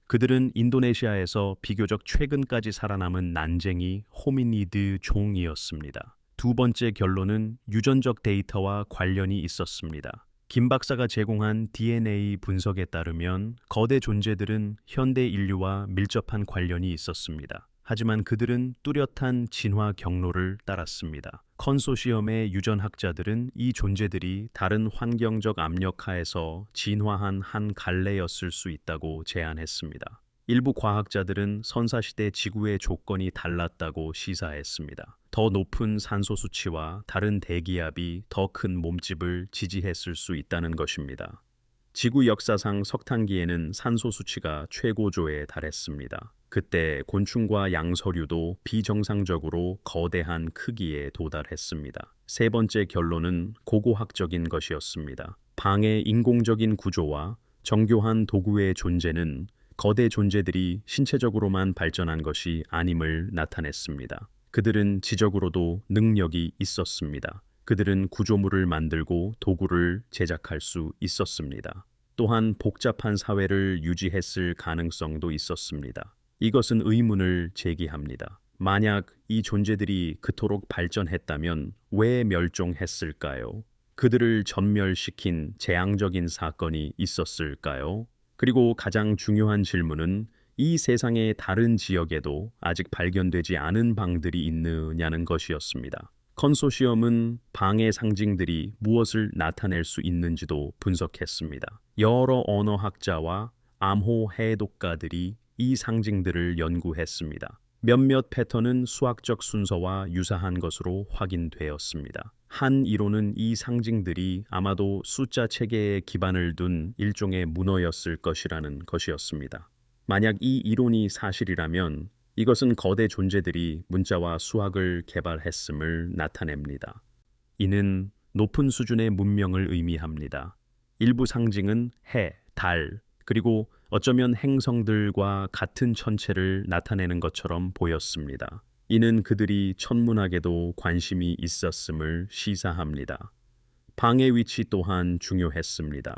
그들은 인도네시아에서 비교적 최근까지 살아남은 난쟁이 호미니드 종이었습니다. 두 번째 결론은 유전적 데이터와 관련이 있었습니다. 김 박사가 제공한 DNA 분석에 따르면 거대 존재들은 현대 인류와 밀접한 관련이 있었습니다. 하지만 그들은 뚜렷한 진화 경로를 따랐습니다. 컨소시엄의 유전학자들은 이 존재들이 다른 환경적 압력 하에서 진화한 한 갈래였을 수 있다고 제안했습니다. 일부 과학자들은 선사시대 지구의 조건이 달랐다고 시사했습니다. 더 높은 산소 수치와 다른 대기압이 더 큰 몸집을 지지했을 수 있다는 것입니다. 지구 역사상 석탄기에는 산소 수치가 최고조에 달했습니다. 그때 곤충과 양서류도 비정상적으로 거대한 크기에 도달했습니다. 세 번째 결론은 고고학적인 것이었습니다. 방의 인공적인 구조와 정교한 도구의 존재는 거대 존재들이 신체적으로만 발전한 것이 아님을 나타냈습니다. 그들은 지적으로도 능력이 있었습니다. 그들은 구조물을 만들고 도구를 제작할 수 있었습니다. 또한 복잡한 사회를 유지했을 가능성도 있었습니다. 이것은 의문을 제기합니다. 만약 이 존재들이 그토록 발전했다면 왜 멸종했을까요? 그들을 전멸시킨 재앙적인 사건이 있었을까요? 그리고 가장 중요한 질문은 이 세상의 다른 지역에도 아직 발견되지 않은 방들이 있느냐는 것이었습니다. 컨소시엄은 방의 상징들이 무엇을 나타낼 수 있는지도 분석했습니다. 여러 언어학자와 암호 해독가들이 이 상징들을 연구했습니다. 몇몇 패턴은 수학적 순서와 유사한 것으로 확인되었습니다. 한 이론은 이 상징들이 아마도 숫자 체계에 기반을 둔 일종의 문어였을 것이라는 것이었습니다. 만약 이 이론이 사실이라면 이것은 거대 존재들이 문자와 수학을 개발했음을 나타냅니다. 이는 높은 수준의 문명을 의미합니다. 일부 상징은 해, 달, 그리고 어쩌면 행성들과 같은 천체를 나타내는 것처럼 보였습니다. 이는 그들이 천문학에도 관심이 있었음을 시사합니다. 방의 위치 또한 중요했습니다.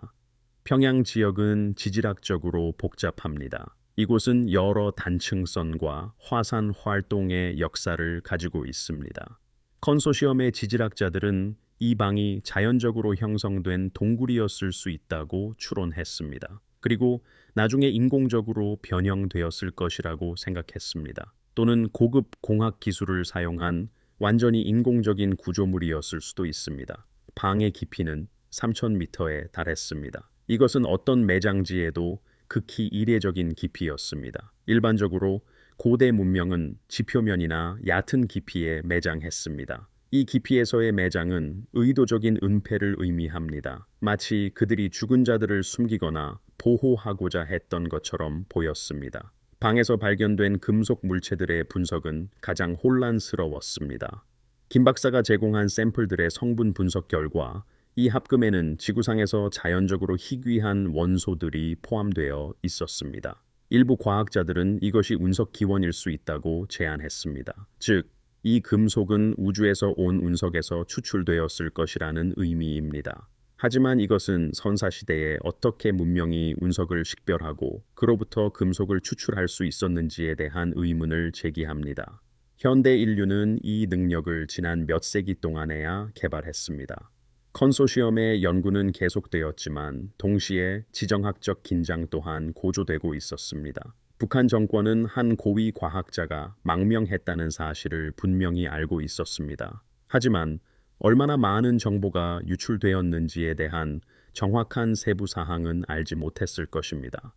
평양 지역은 지질학적으로 복잡합니다. 이곳은 여러 단층선과 화산 활동의 역사를 가지고 있습니다. 컨소시엄의 지질학자들은 이 방이 자연적으로 형성된 동굴이었을 수 있다고 추론했습니다. 그리고 나중에 인공적으로 변형되었을 것이라고 생각했습니다. 또는 고급 공학 기술을 사용한 완전히 인공적인 구조물이었을 수도 있습니다. 방의 깊이는 3,000m에 달했습니다. 이것은 어떤 매장지에도 극히 이례적인 깊이였습니다. 일반적으로 고대 문명은 지표면이나 얕은 깊이에 매장했습니다. 이 깊이에서의 매장은 의도적인 은폐를 의미합니다. 마치 그들이 죽은 자들을 숨기거나 보호하고자 했던 것처럼 보였습니다. 방에서 발견된 금속 물체들의 분석은 가장 혼란스러웠습니다. 김 박사가 제공한 샘플들의 성분 분석 결과 이 합금에는 지구상에서 자연적으로 희귀한 원소들이 포함되어 있었습니다. 일부 과학자들은 이것이 운석 기원일 수 있다고 제안했습니다. 즉, 이 금속은 우주에서 온 운석에서 추출되었을 것이라는 의미입니다. 하지만 이것은 선사시대에 어떻게 문명이 운석을 식별하고 그로부터 금속을 추출할 수 있었는지에 대한 의문을 제기합니다. 현대 인류는 이 능력을 지난 몇 세기 동안에야 개발했습니다. 컨소시엄의 연구는 계속되었지만 동시에 지정학적 긴장 또한 고조되고 있었습니다. 북한 정권은 한 고위 과학자가 망명했다는 사실을 분명히 알고 있었습니다. 하지만 얼마나 많은 정보가 유출되었는지에 대한 정확한 세부 사항은 알지 못했을 것입니다.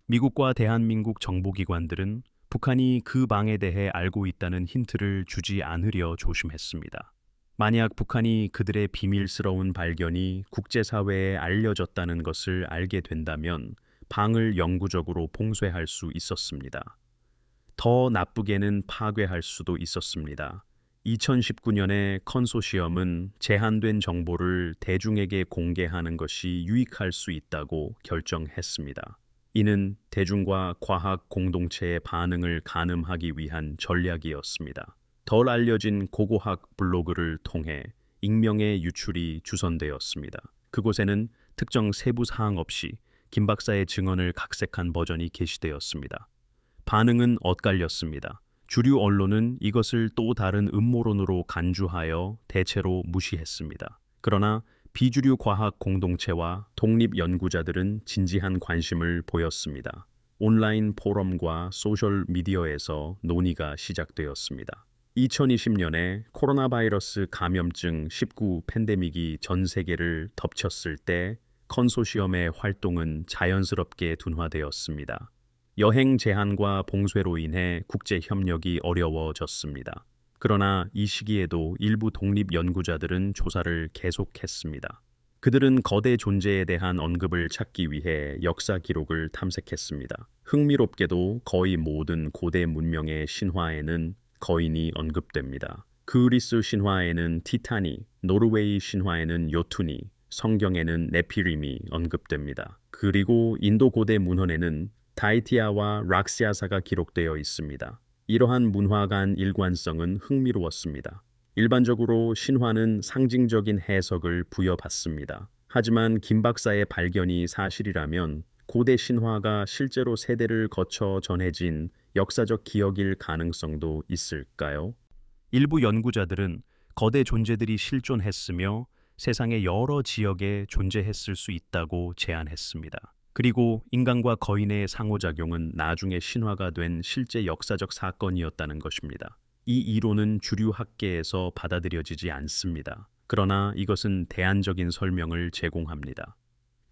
미국과 대한민국 정보기관들은 북한이 그 방에 대해 알고 있다는 힌트를 주지 않으려 조심했습니다. 만약 북한이 그들의 비밀스러운 발견이 국제사회에 알려졌다는 것을 알게 된다면 방을 영구적으로 봉쇄할 수 있었습니다. 더 나쁘게는 파괴할 수도 있었습니다. 2019년에 컨소시엄은 제한된 정보를 대중에게 공개하는 것이 유익할 수 있다고 결정했습니다. 이는 대중과 과학 공동체의 반응을 가늠하기 위한 전략이었습니다. 덜 알려진 고고학 블로그를 통해 익명의 유출이 주선되었습니다. 그곳에는 특정 세부 사항 없이 김 박사의 증언을 각색한 버전이 게시되었습니다. 반응은 엇갈렸습니다. 주류 언론은 이것을 또 다른 음모론으로 간주하여 대체로 무시했습니다. 그러나 비주류 과학 공동체와 독립 연구자들은 진지한 관심을 보였습니다. 온라인 포럼과 소셜 미디어에서 논의가 시작되었습니다. 2020년에 코로나 바이러스 감염증 19 팬데믹이 전 세계를 덮쳤을 때 컨소시엄의 활동은 자연스럽게 둔화되었습니다. 여행 제한과 봉쇄로 인해 국제 협력이 어려워졌습니다. 그러나 이 시기에도 일부 독립 연구자들은 조사를 계속했습니다. 그들은 거대 존재에 대한 언급을 찾기 위해 역사 기록을 탐색했습니다. 흥미롭게도 거의 모든 고대 문명의 신화에는 거인이 언급됩니다. 그리스 신화에는 티타니, 노르웨이 신화에는 요툰이, 성경에는 네피림이 언급됩니다. 그리고 인도 고대 문헌에는 다이티아와 락시아사가 기록되어 있습니다. 이러한 문화 간 일관성은 흥미로웠습니다. 일반적으로 신화는 상징적인 해석을 부여받습니다. 하지만 김 박사의 발견이 사실이라면 고대 신화가 실제로 세대를 거쳐 전해진 역사적 기억일 가능성도 있을까요? 일부 연구자들은 거대 존재들이 실존했으며 세상의 여러 지역에 존재했을 수 있다고 제안했습니다. 그리고 인간과 거인의 상호작용은 나중에 신화가 된 실제 역사적 사건이었다는 것입니다. 이 이론은 주류 학계에서 받아들여지지 않습니다. 그러나 이것은 대안적인 설명을 제공합니다.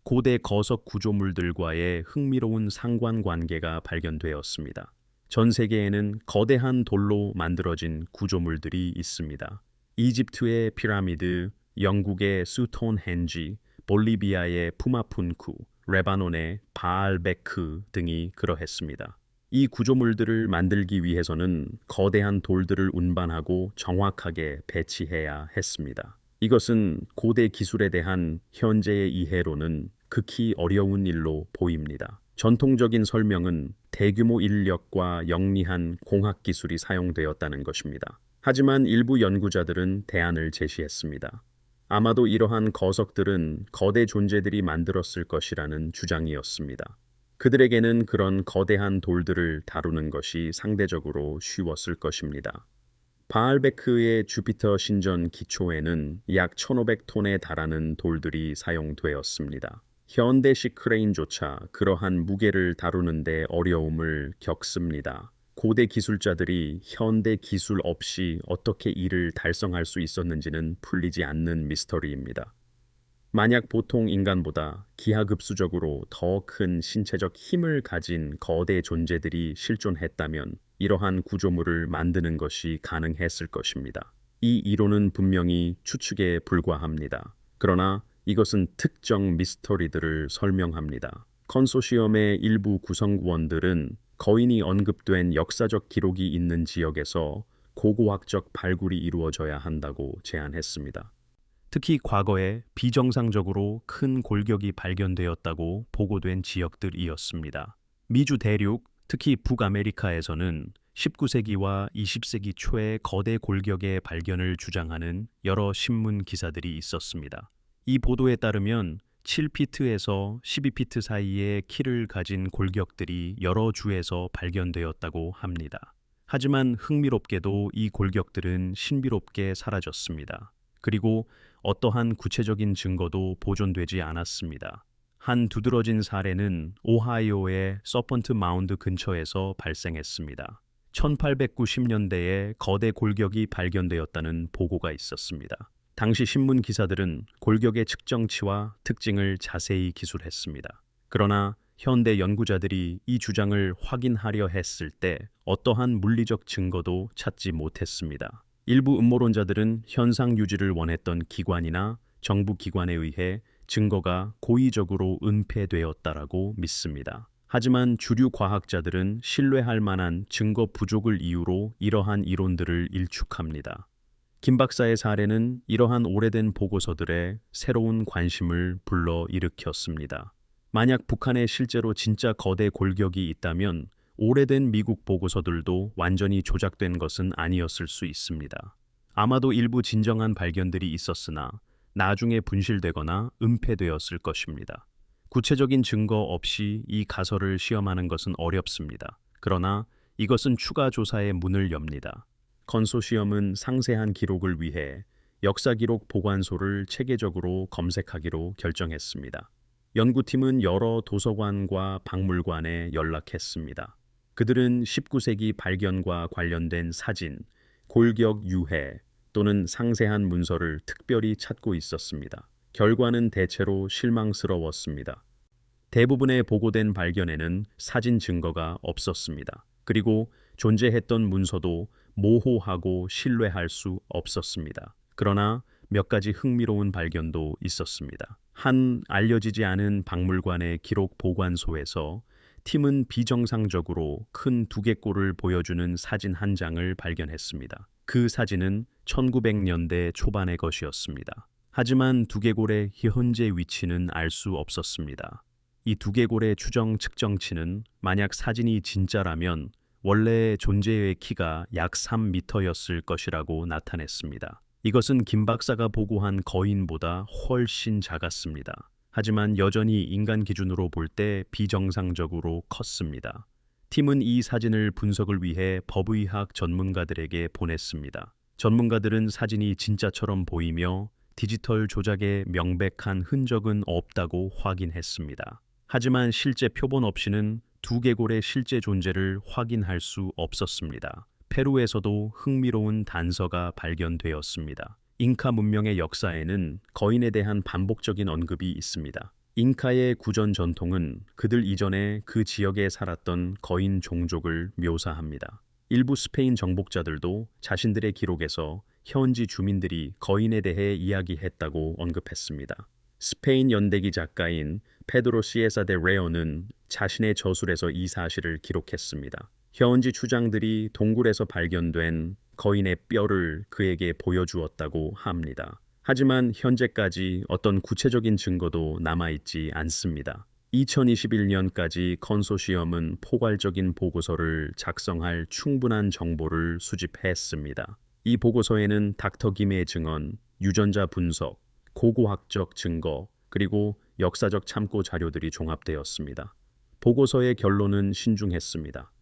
고대 거석 구조물들과의 흥미로운 상관관계가 발견되었습니다. 전 세계에는 거대한 돌로 만들어진 구조물들이 있습니다. 이집트의 피라미드, 영국의 스톤헨지, 볼리비아의 푸마푼쿠, 레바논의 바알베크 등이 그러했습니다. 이 구조물들을 만들기 위해서는 거대한 돌들을 운반하고 정확하게 배치해야 했습니다. 이것은 고대 기술에 대한 현재의 이해로는 극히 어려운 일로 보입니다. 전통적인 설명은 대규모 인력과 영리한 공학 기술이 사용되었다는 것입니다. 하지만 일부 연구자들은 대안을 제시했습니다. 아마도 이러한 거석들은 거대 존재들이 만들었을 것이라는 주장이었습니다. 그들에게는 그런 거대한 돌들을 다루는 것이 상대적으로 쉬웠을 것입니다. 바알베크의 주피터 신전 기초에는 약 1,500톤에 달하는 돌들이 사용되었습니다. 현대식 크레인조차 그러한 무게를 다루는데 어려움을 겪습니다. 고대 기술자들이 현대 기술 없이 어떻게 이를 달성할 수 있었는지는 풀리지 않는 미스터리입니다. 만약 보통 인간보다 기하급수적으로 더 큰 신체적 힘을 가진 거대 존재들이 실존했다면 이러한 구조물을 만드는 것이 가능했을 것입니다. 이 이론은 분명히 추측에 불과합니다. 그러나 이것은 특정 미스터리들을 설명합니다. 컨소시엄의 일부 구성원들은 거인이 언급된 역사적 기록이 있는 지역에서 고고학적 발굴이 이루어져야 한다고 제안했습니다. 특히 과거에 비정상적으로 큰 골격이 발견되었다고 보고된 지역들이었습니다. 미주 대륙, 특히 북아메리카에서는 19세기와 20세기 초에 거대 골격의 발견을 주장하는 여러 신문 기사들이 있었습니다. 이 보도에 따르면 7피트에서 12피트 사이의 키를 가진 골격들이 여러 주에서 발견되었다고 합니다. 하지만 흥미롭게도 이 골격들은 신비롭게 사라졌습니다. 그리고 어떠한 구체적인 증거도 보존되지 않았습니다. 한 두드러진 사례는 오하이오의 서펀트 마운드 근처에서 발생했습니다. 1890년대에 거대 골격이 발견되었다는 보고가 있었습니다. 당시 신문 기사들은 골격의 측정치와 특징을 자세히 기술했습니다. 그러나 현대 연구자들이 이 주장을 확인하려 했을 때 어떠한 물리적 증거도 찾지 못했습니다. 일부 음모론자들은 현상 유지를 원했던 기관이나 정부 기관에 의해 증거가 고의적으로 은폐되었다라고 믿습니다. 하지만 주류 과학자들은 신뢰할 만한 증거 부족을 이유로 이러한 이론들을 일축합니다. 김 박사의 사례는 이러한 오래된 보고서들에 새로운 관심을 불러일으켰습니다. 만약 북한에 실제로 진짜 거대 골격이 있다면 오래된 미국 보고서들도 완전히 조작된 것은 아니었을 수 있습니다. 아마도 일부 진정한 발견들이 있었으나 나중에 분실되거나 은폐되었을 것입니다. 구체적인 증거 없이 이 가설을 시험하는 것은 어렵습니다. 그러나 이것은 추가 조사의 문을 엽니다. 컨소시엄은 상세한 기록을 위해 역사기록 보관소를 체계적으로 검색하기로 결정했습니다. 연구팀은 여러 도서관과 박물관에 연락했습니다. 그들은 19세기 발견과 관련된 사진, 골격 유해 또는 상세한 문서를 특별히 찾고 있었습니다. 결과는 대체로 실망스러웠습니다. 대부분의 보고된 발견에는 사진 증거가 없었습니다. 그리고 존재했던 문서도 모호하고 신뢰할 수 없었습니다. 그러나 몇 가지 흥미로운 발견도 있었습니다. 한 알려지지 않은 박물관의 기록 보관소에서 팀은 비정상적으로 큰 두개골을 보여주는 사진 한 장을 발견했습니다. 그 사진은 1900년대 초반의 것이었습니다. 하지만 두개골의 현재 위치는 알 수 없었습니다. 이 두개골의 추정 측정치는 만약 사진이 진짜라면 원래 존재의 키가 약 3m였을 것이라고 나타냈습니다. 이것은 김 박사가 보고한 거인보다 훨씬 작았습니다. 하지만 여전히 인간 기준으로 볼 때 비정상적으로 컸습니다. 팀은 이 사진을 분석을 위해 법의학 전문가들에게 보냈습니다. 전문가들은 사진이 진짜처럼 보이며 디지털 조작의 명백한 흔적은 없다고 확인했습니다. 하지만 실제 표본 없이는 두개골의 실제 존재를 확인할 수 없었습니다. 페루에서도 흥미로운 단서가 발견되었습니다. 잉카 문명의 역사에는 거인에 대한 반복적인 언급이 있습니다. 잉카의 구전 전통은 그들 이전에 그 지역에 살았던 거인 종족을 묘사합니다. 일부 스페인 정복자들도 자신들의 기록에서 현지 주민들이 거인에 대해 이야기했다고 언급했습니다. 스페인 연대기 작가인 페드로 시에사 데 레오는 자신의 저술에서 이 사실을 기록했습니다. 현지 추장들이 동굴에서 발견된 거인의 뼈를 그에게 보여주었다고 합니다. 하지만 현재까지 어떤 구체적인 증거도 남아있지 않습니다. 2021년까지 컨소시엄은 포괄적인 보고서를 작성할 충분한 정보를 수집했습니다. 이 보고서에는 닥터 김의 증언, 유전자 분석, 고고학적 증거, 그리고 역사적 참고 자료들이 종합되었습니다. 보고서의 결론은 신중했습니다.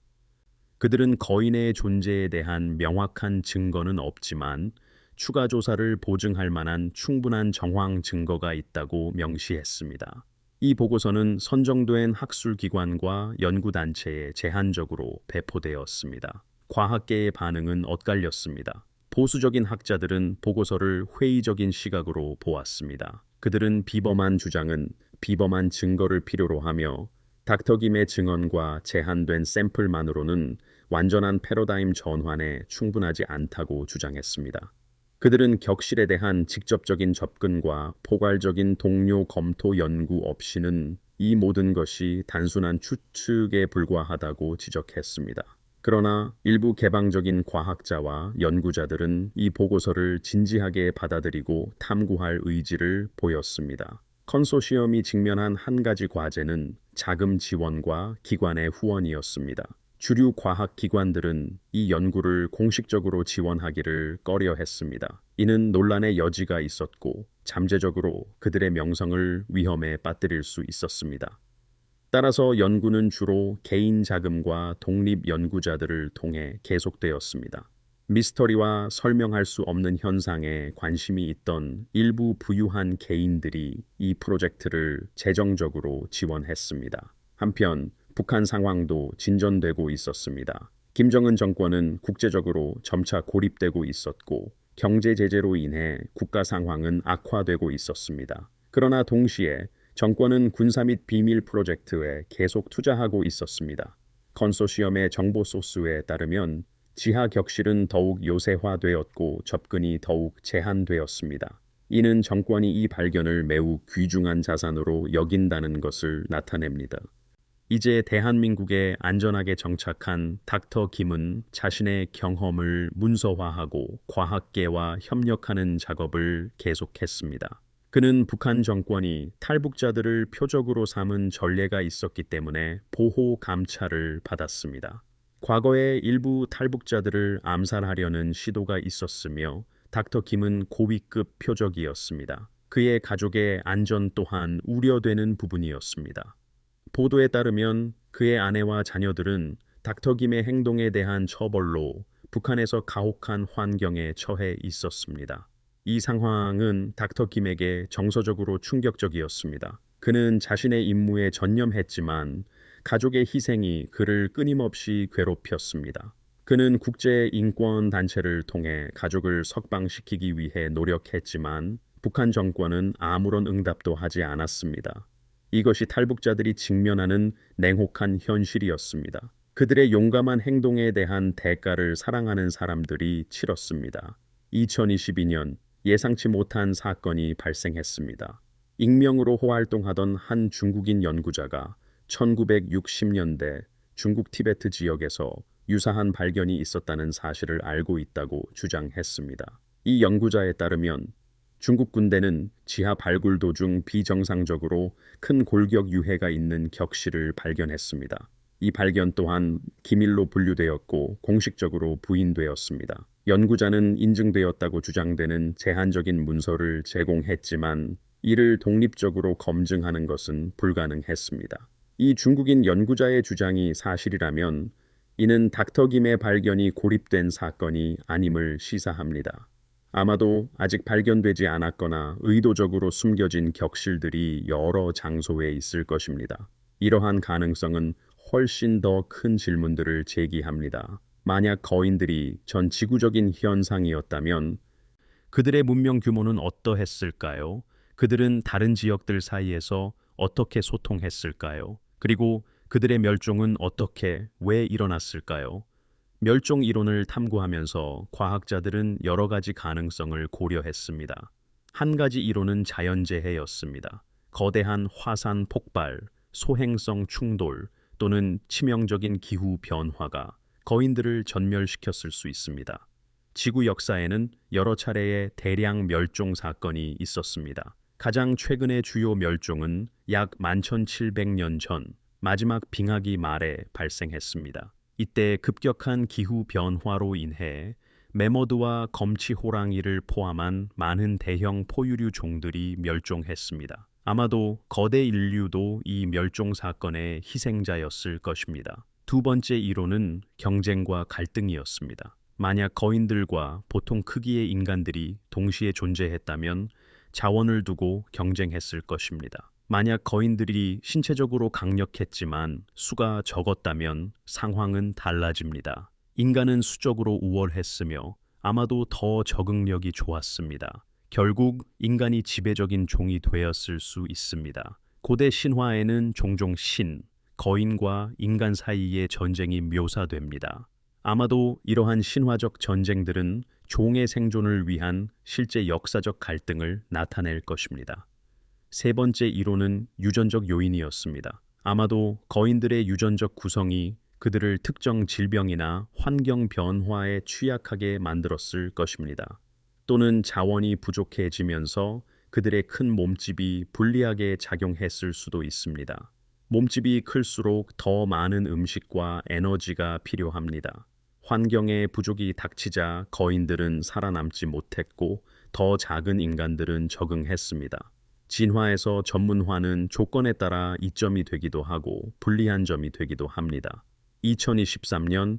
그들은 거인의 존재에 대한 명확한 증거는 없지만 추가 조사를 보증할 만한 충분한 정황 증거가 있다고 명시했습니다. 이 보고서는 선정된 학술기관과 연구단체에 제한적으로 배포되었습니다. 과학계의 반응은 엇갈렸습니다. 보수적인 학자들은 보고서를 회의적인 시각으로 보았습니다. 그들은 비범한 주장은 비범한 증거를 필요로 하며 닥터 김의 증언과 제한된 샘플만으로는 완전한 패러다임 전환에 충분하지 않다고 주장했습니다. 그들은 격실에 대한 직접적인 접근과 포괄적인 동료 검토 연구 없이는 이 모든 것이 단순한 추측에 불과하다고 지적했습니다. 그러나 일부 개방적인 과학자와 연구자들은 이 보고서를 진지하게 받아들이고 탐구할 의지를 보였습니다. 컨소시엄이 직면한 한 가지 과제는 자금 지원과 기관의 후원이었습니다. 주류 과학 기관들은 이 연구를 공식적으로 지원하기를 꺼려했습니다. 이는 논란의 여지가 있었고 잠재적으로 그들의 명성을 위험에 빠뜨릴 수 있었습니다. 따라서 연구는 주로 개인 자금과 독립 연구자들을 통해 계속되었습니다. 미스터리와 설명할 수 없는 현상에 관심이 있던 일부 부유한 개인들이 이 프로젝트를 재정적으로 지원했습니다. 한편 북한 상황도 진전되고 있었습니다. 김정은 정권은 국제적으로 점차 고립되고 있었고 경제 제재로 인해 국가 상황은 악화되고 있었습니다. 그러나 동시에 정권은 군사 및 비밀 프로젝트에 계속 투자하고 있었습니다. 컨소시엄의 정보 소스에 따르면 지하 격실은 더욱 요새화되었고 접근이 더욱 제한되었습니다. 이는 정권이 이 발견을 매우 귀중한 자산으로 여긴다는 것을 나타냅니다. 이제 대한민국에 안전하게 정착한 닥터 김은 자신의 경험을 문서화하고 과학계와 협력하는 작업을 계속했습니다. 그는 북한 정권이 탈북자들을 표적으로 삼은 전례가 있었기 때문에 보호 감찰을 받았습니다. 과거에 일부 탈북자들을 암살하려는 시도가 있었으며 닥터 김은 고위급 표적이었습니다. 그의 가족의 안전 또한 우려되는 부분이었습니다. 보도에 따르면 그의 아내와 자녀들은 닥터 김의 행동에 대한 처벌로 북한에서 가혹한 환경에 처해 있었습니다. 이 상황은 닥터 김에게 정서적으로 충격적이었습니다. 그는 자신의 임무에 전념했지만 가족의 희생이 그를 끊임없이 괴롭혔습니다. 그는 국제 인권 단체를 통해 가족을 석방시키기 위해 노력했지만 북한 정권은 아무런 응답도 하지 않았습니다. 이것이 탈북자들이 직면하는 냉혹한 현실이었습니다. 그들의 용감한 행동에 대한 대가를 사랑하는 사람들이 치렀습니다. 2022년 예상치 못한 사건이 발생했습니다. 익명으로 활동하던 한 중국인 연구자가 1960년대 중국 티베트 지역에서 유사한 발견이 있었다는 사실을 알고 있다고 주장했습니다. 이 연구자에 따르면 중국 군대는 지하 발굴 도중 비정상적으로 큰 골격 유해가 있는 격실을 발견했습니다. 이 발견 또한 기밀로 분류되었고 공식적으로 부인되었습니다. 연구자는 인증되었다고 주장되는 제한적인 문서를 제공했지만 이를 독립적으로 검증하는 것은 불가능했습니다. 이 중국인 연구자의 주장이 사실이라면 이는 닥터 김의 발견이 고립된 사건이 아님을 시사합니다. 아마도 아직 발견되지 않았거나 의도적으로 숨겨진 격실들이 여러 장소에 있을 것입니다. 이러한 가능성은 훨씬 더 큰 질문들을 제기합니다. 만약 거인들이 전 지구적인 현상이었다면 그들의 문명 규모는 어떠했을까요? 그들은 다른 지역들 사이에서 어떻게 소통했을까요? 그리고 그들의 멸종은 어떻게, 왜 일어났을까요? 멸종 이론을 탐구하면서 과학자들은 여러 가지 가능성을 고려했습니다. 한 가지 이론은 자연재해였습니다. 거대한 화산 폭발, 소행성 충돌 또는 치명적인 기후 변화가 거인들을 전멸시켰을 수 있습니다. 지구 역사에는 여러 차례의 대량 멸종 사건이 있었습니다. 가장 최근의 주요 멸종은 약 11,700년 전 마지막 빙하기 말에 발생했습니다. 이때 급격한 기후 변화로 인해 매머드와 검치 호랑이를 포함한 많은 대형 포유류 종들이 멸종했습니다. 아마도 거대 인류도 이 멸종 사건의 희생자였을 것입니다. 두 번째 이론은 경쟁과 갈등이었습니다. 만약 거인들과 보통 크기의 인간들이 동시에 존재했다면 자원을 두고 경쟁했을 것입니다. 만약 거인들이 신체적으로 강력했지만 수가 적었다면 상황은 달라집니다. 인간은 수적으로 우월했으며 아마도 더 적응력이 좋았습니다. 결국 인간이 지배적인 종이 되었을 수 있습니다. 고대 신화에는 종종 신, 거인과 인간 사이의 전쟁이 묘사됩니다. 아마도 이러한 신화적 전쟁들은 종의 생존을 위한 실제 역사적 갈등을 나타낼 것입니다. 세 번째 이론은 유전적 요인이었습니다. 아마도 거인들의 유전적 구성이 그들을 특정 질병이나 환경 변화에 취약하게 만들었을 것입니다. 또는 자원이 부족해지면서 그들의 큰 몸집이 불리하게 작용했을 수도 있습니다. 몸집이 클수록 더 많은 음식과 에너지가 필요합니다. 환경에 부족이 닥치자 거인들은 살아남지 못했고 더 작은 인간들은 적응했습니다. 진화에서 전문화는 조건에 따라 이점이 되기도 하고 불리한 점이 되기도 합니다. 2023년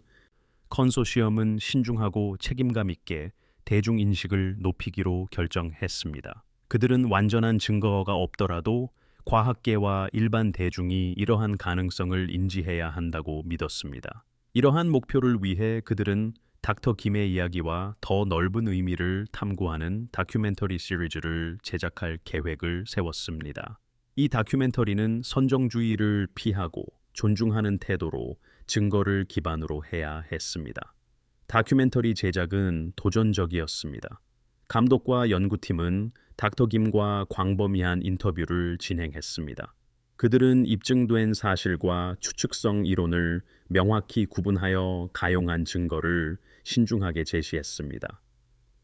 컨소시엄은 신중하고 책임감 있게 대중인식을 높이기로 결정했습니다. 그들은 완전한 증거가 없더라도 과학계와 일반 대중이 이러한 가능성을 인지해야 한다고 믿었습니다. 이러한 목표를 위해 그들은 닥터 김의 이야기와 더 넓은 의미를 탐구하는 다큐멘터리 시리즈를 제작할 계획을 세웠습니다. 이 다큐멘터리는 선정주의를 피하고 존중하는 태도로 증거를 기반으로 해야 했습니다. 다큐멘터리 제작은 도전적이었습니다. 감독과 연구팀은 닥터 김과 광범위한 인터뷰를 진행했습니다. 그들은 입증된 사실과 추측성 이론을 명확히 구분하여 가용한 증거를 신중하게 제시했습니다.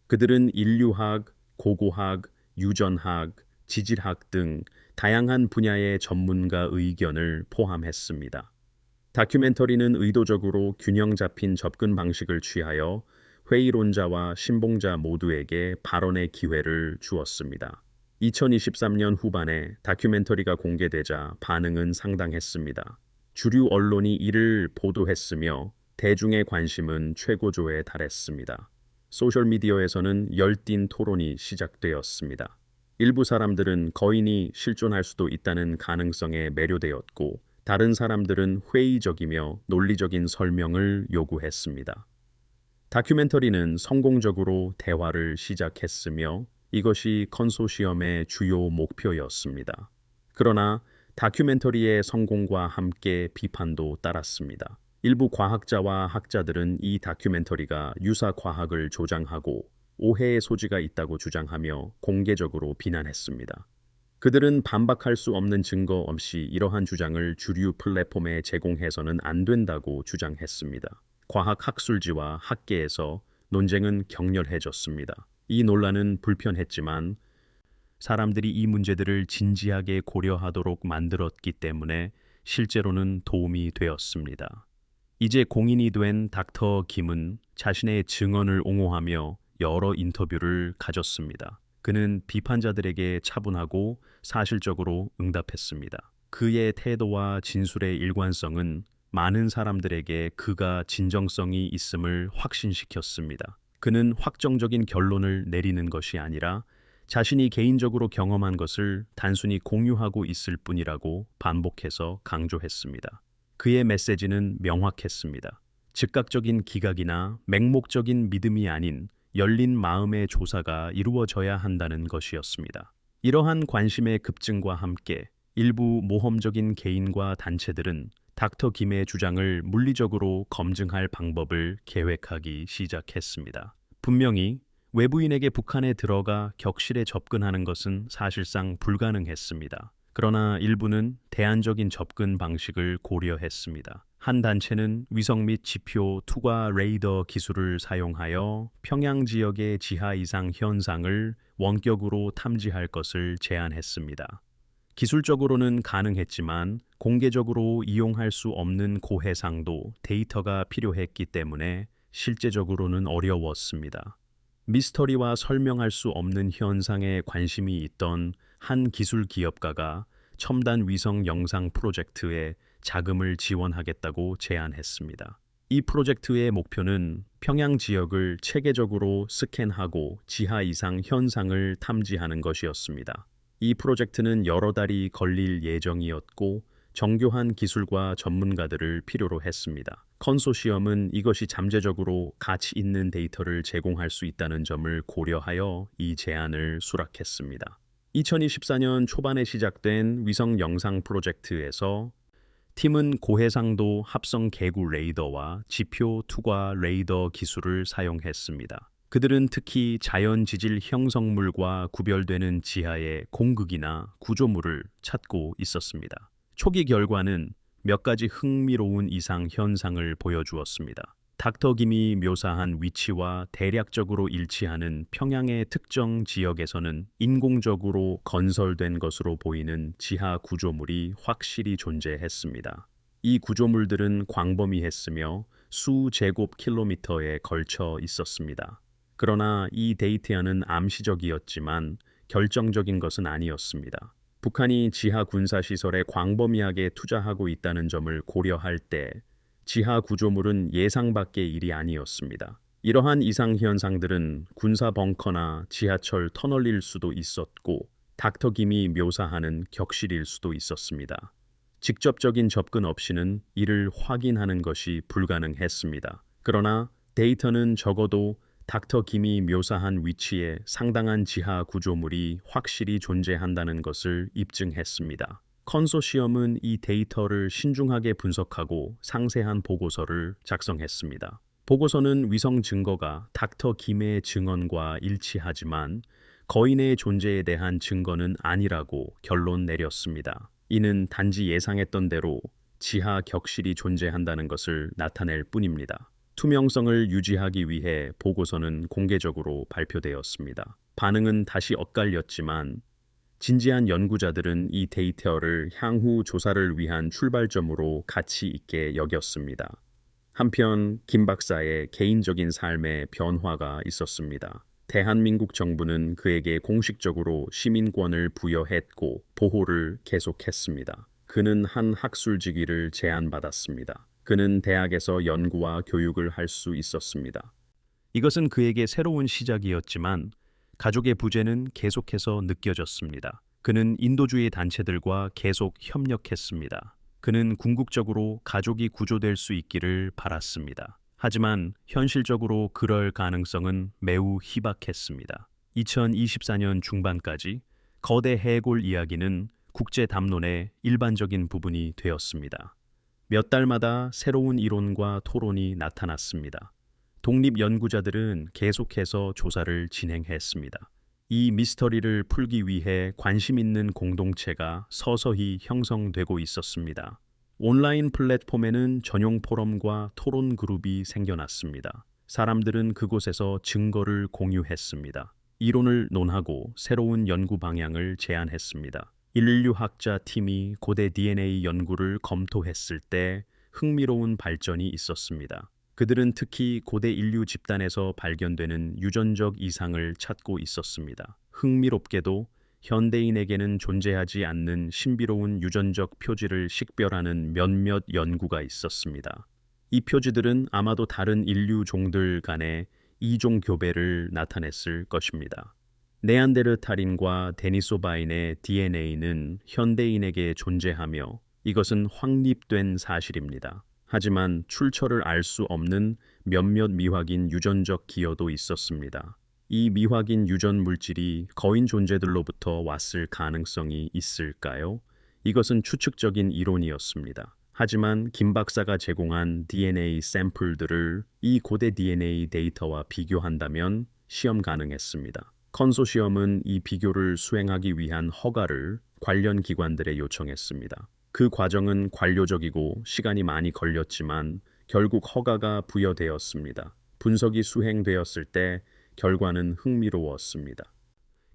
그들은 인류학, 고고학, 유전학, 지질학 등 다양한 분야의 전문가 의견을 포함했습니다. 다큐멘터리는 의도적으로 균형 잡힌 접근 방식을 취하여 회의론자와 신봉자 모두에게 발언의 기회를 주었습니다. 2023년 후반에 다큐멘터리가 공개되자 반응은 상당했습니다. 주류 언론이 이를 보도했으며 대중의 관심은 최고조에 달했습니다. 소셜미디어에서는 열띤 토론이 시작되었습니다. 일부 사람들은 거인이 실존할 수도 있다는 가능성에 매료되었고 다른 사람들은 회의적이며 논리적인 설명을 요구했습니다. 다큐멘터리는 성공적으로 대화를 시작했으며 이것이 컨소시엄의 주요 목표였습니다. 그러나 다큐멘터리의 성공과 함께 비판도 따랐습니다. 일부 과학자와 학자들은 이 다큐멘터리가 유사 과학을 조장하고 오해의 소지가 있다고 주장하며 공개적으로 비난했습니다. 그들은 반박할 수 없는 증거 없이 이러한 주장을 주류 플랫폼에 제공해서는 안 된다고 주장했습니다. 과학 학술지와 학계에서 논쟁은 격렬해졌습니다. 이 논란은 불편했지만 사람들이 이 문제들을 진지하게 고려하도록 만들었기 때문에 실제로는 도움이 되었습니다. 이제 공인이 된 닥터 김은 자신의 증언을 옹호하며 여러 인터뷰를 가졌습니다. 그는 비판자들에게 차분하고 사실적으로 응답했습니다. 그의 태도와 진술의 일관성은 많은 사람들에게 그가 진정성이 있음을 확신시켰습니다. 그는 확정적인 결론을 내리는 것이 아니라 자신이 개인적으로 경험한 것을 단순히 공유하고 있을 뿐이라고 반복해서 강조했습니다. 그의 메시지는 명확했습니다. 즉각적인 기각이나 맹목적인 믿음이 아닌 열린 마음의 조사가 이루어져야 한다는 것이었습니다. 이러한 관심의 급증과 함께 일부 모험적인 개인과 단체들은 닥터 김의 주장을 물리적으로 검증할 방법을 계획하기 시작했습니다. 분명히 외부인에게 북한에 들어가 격실에 접근하는 것은 사실상 불가능했습니다. 그러나 일부는 대안적인 접근 방식을 고려했습니다. 한 단체는 위성 및 지표 투과 레이더 기술을 사용하여 평양 지역의 지하 이상 현상을 원격으로 탐지할 것을 제안했습니다. 기술적으로는 가능했지만 공개적으로 이용할 수 없는 고해상도 데이터가 필요했기 때문에 실제적으로는 어려웠습니다. 미스터리와 설명할 수 없는 현상에 관심이 있던 한 기술 기업가가 첨단 위성 영상 프로젝트에 자금을 지원하겠다고 제안했습니다. 이 프로젝트의 목표는 평양 지역을 체계적으로 스캔하고 지하 이상 현상을 탐지하는 것이었습니다. 이 프로젝트는 여러 달이 걸릴 예정이었고 정교한 기술과 전문가들을 필요로 했습니다. 컨소시엄은 이것이 잠재적으로 가치 있는 데이터를 제공할 수 있다는 점을 고려하여 이 제안을 수락했습니다. 2024년 초반에 시작된 위성 영상 프로젝트에서 팀은 고해상도 합성 개구 레이더와 지표 투과 레이더 기술을 사용했습니다. 그들은 특히 자연 지질 형성물과 구별되는 지하의 공극이나 구조물을 찾고 있었습니다. 초기 결과는 몇 가지 흥미로운 이상 현상을 보여주었습니다. 닥터 김이 묘사한 위치와 대략적으로 일치하는 평양의 특정 지역에서는 인공적으로 건설된 것으로 보이는 지하 구조물이 확실히 존재했습니다. 이 구조물들은 광범위했으며 수 제곱킬로미터에 걸쳐 있었습니다. 그러나 이 데이터는 암시적이었지만 결정적인 것은 아니었습니다. 북한이 지하 군사시설에 광범위하게 투자하고 있다는 점을 고려할 때 지하 구조물은 예상 밖의 일이 아니었습니다. 이러한 이상 현상들은 군사 벙커나 지하철 터널일 수도 있었고 닥터 김이 묘사하는 격실일 수도 있었습니다. 직접적인 접근 없이는 이를 확인하는 것이 불가능했습니다. 그러나 데이터는 적어도 닥터 김이 묘사한 위치에 상당한 지하 구조물이 확실히 존재한다는 것을 입증했습니다. 컨소시엄은 이 데이터를 신중하게 분석하고 상세한 보고서를 작성했습니다. 보고서는 위성 증거가 닥터 김의 증언과 일치하지만 거인의 존재에 대한 증거는 아니라고 결론 내렸습니다. 이는 단지 예상했던 대로 지하 격실이 존재한다는 것을 나타낼 뿐입니다. 투명성을 유지하기 위해 보고서는 공개적으로 발표되었습니다. 반응은 다시 엇갈렸지만 진지한 연구자들은 이 데이터를 향후 조사를 위한 출발점으로 가치 있게 여겼습니다. 한편 김 박사의 개인적인 삶에 변화가 있었습니다. 대한민국 정부는 그에게 공식적으로 시민권을 부여했고 보호를 계속했습니다. 그는 한 학술직위를 제안받았습니다. 그는 대학에서 연구와 교육을 할 수 있었습니다. 이것은 그에게 새로운 시작이었지만 가족의 부재는 계속해서 느껴졌습니다. 그는 인도주의 단체들과 계속 협력했습니다. 그는 궁극적으로 가족이 구조될 수 있기를 바랐습니다. 하지만 현실적으로 그럴 가능성은 매우 희박했습니다. 2024년 중반까지 거대 해골 이야기는 국제 담론의 일반적인 부분이 되었습니다. 몇 달마다 새로운 이론과 토론이 나타났습니다. 독립 연구자들은 계속해서 조사를 진행했습니다. 이 미스터리를 풀기 위해 관심 있는 공동체가 서서히 형성되고 있었습니다. 온라인 플랫폼에는 전용 포럼과 토론 그룹이 생겨났습니다. 사람들은 그곳에서 증거를 공유했습니다. 이론을 논하고 새로운 연구 방향을 제안했습니다. 인류학자 팀이 고대 DNA 연구를 검토했을 때 흥미로운 발전이 있었습니다. 그들은 특히 고대 인류 집단에서 발견되는 유전적 이상을 찾고 있었습니다. 흥미롭게도 현대인에게는 존재하지 않는 신비로운 유전적 표지를 식별하는 몇몇 연구가 있었습니다. 이 표지들은 아마도 다른 인류 종들 간의 이종 교배를 나타냈을 것입니다. 네안데르탈인과 데니소바인의 DNA는 현대인에게 존재하며 이것은 확립된 사실입니다. 하지만 출처를 알 수 없는 몇몇 미확인 유전적 기여도 있었습니다. 이 미확인 유전 물질이 거인 존재들로부터 왔을 가능성이 있을까요? 이것은 추측적인 이론이었습니다. 하지만 김 박사가 제공한 DNA 샘플들을 이 고대 DNA 데이터와 비교한다면 시험 가능했습니다. 컨소시엄은 이 비교를 수행하기 위한 허가를 관련 기관들에 요청했습니다. 그 과정은 관료적이고 시간이 많이 걸렸지만 결국 허가가 부여되었습니다. 분석이 수행되었을 때 결과는 흥미로웠습니다.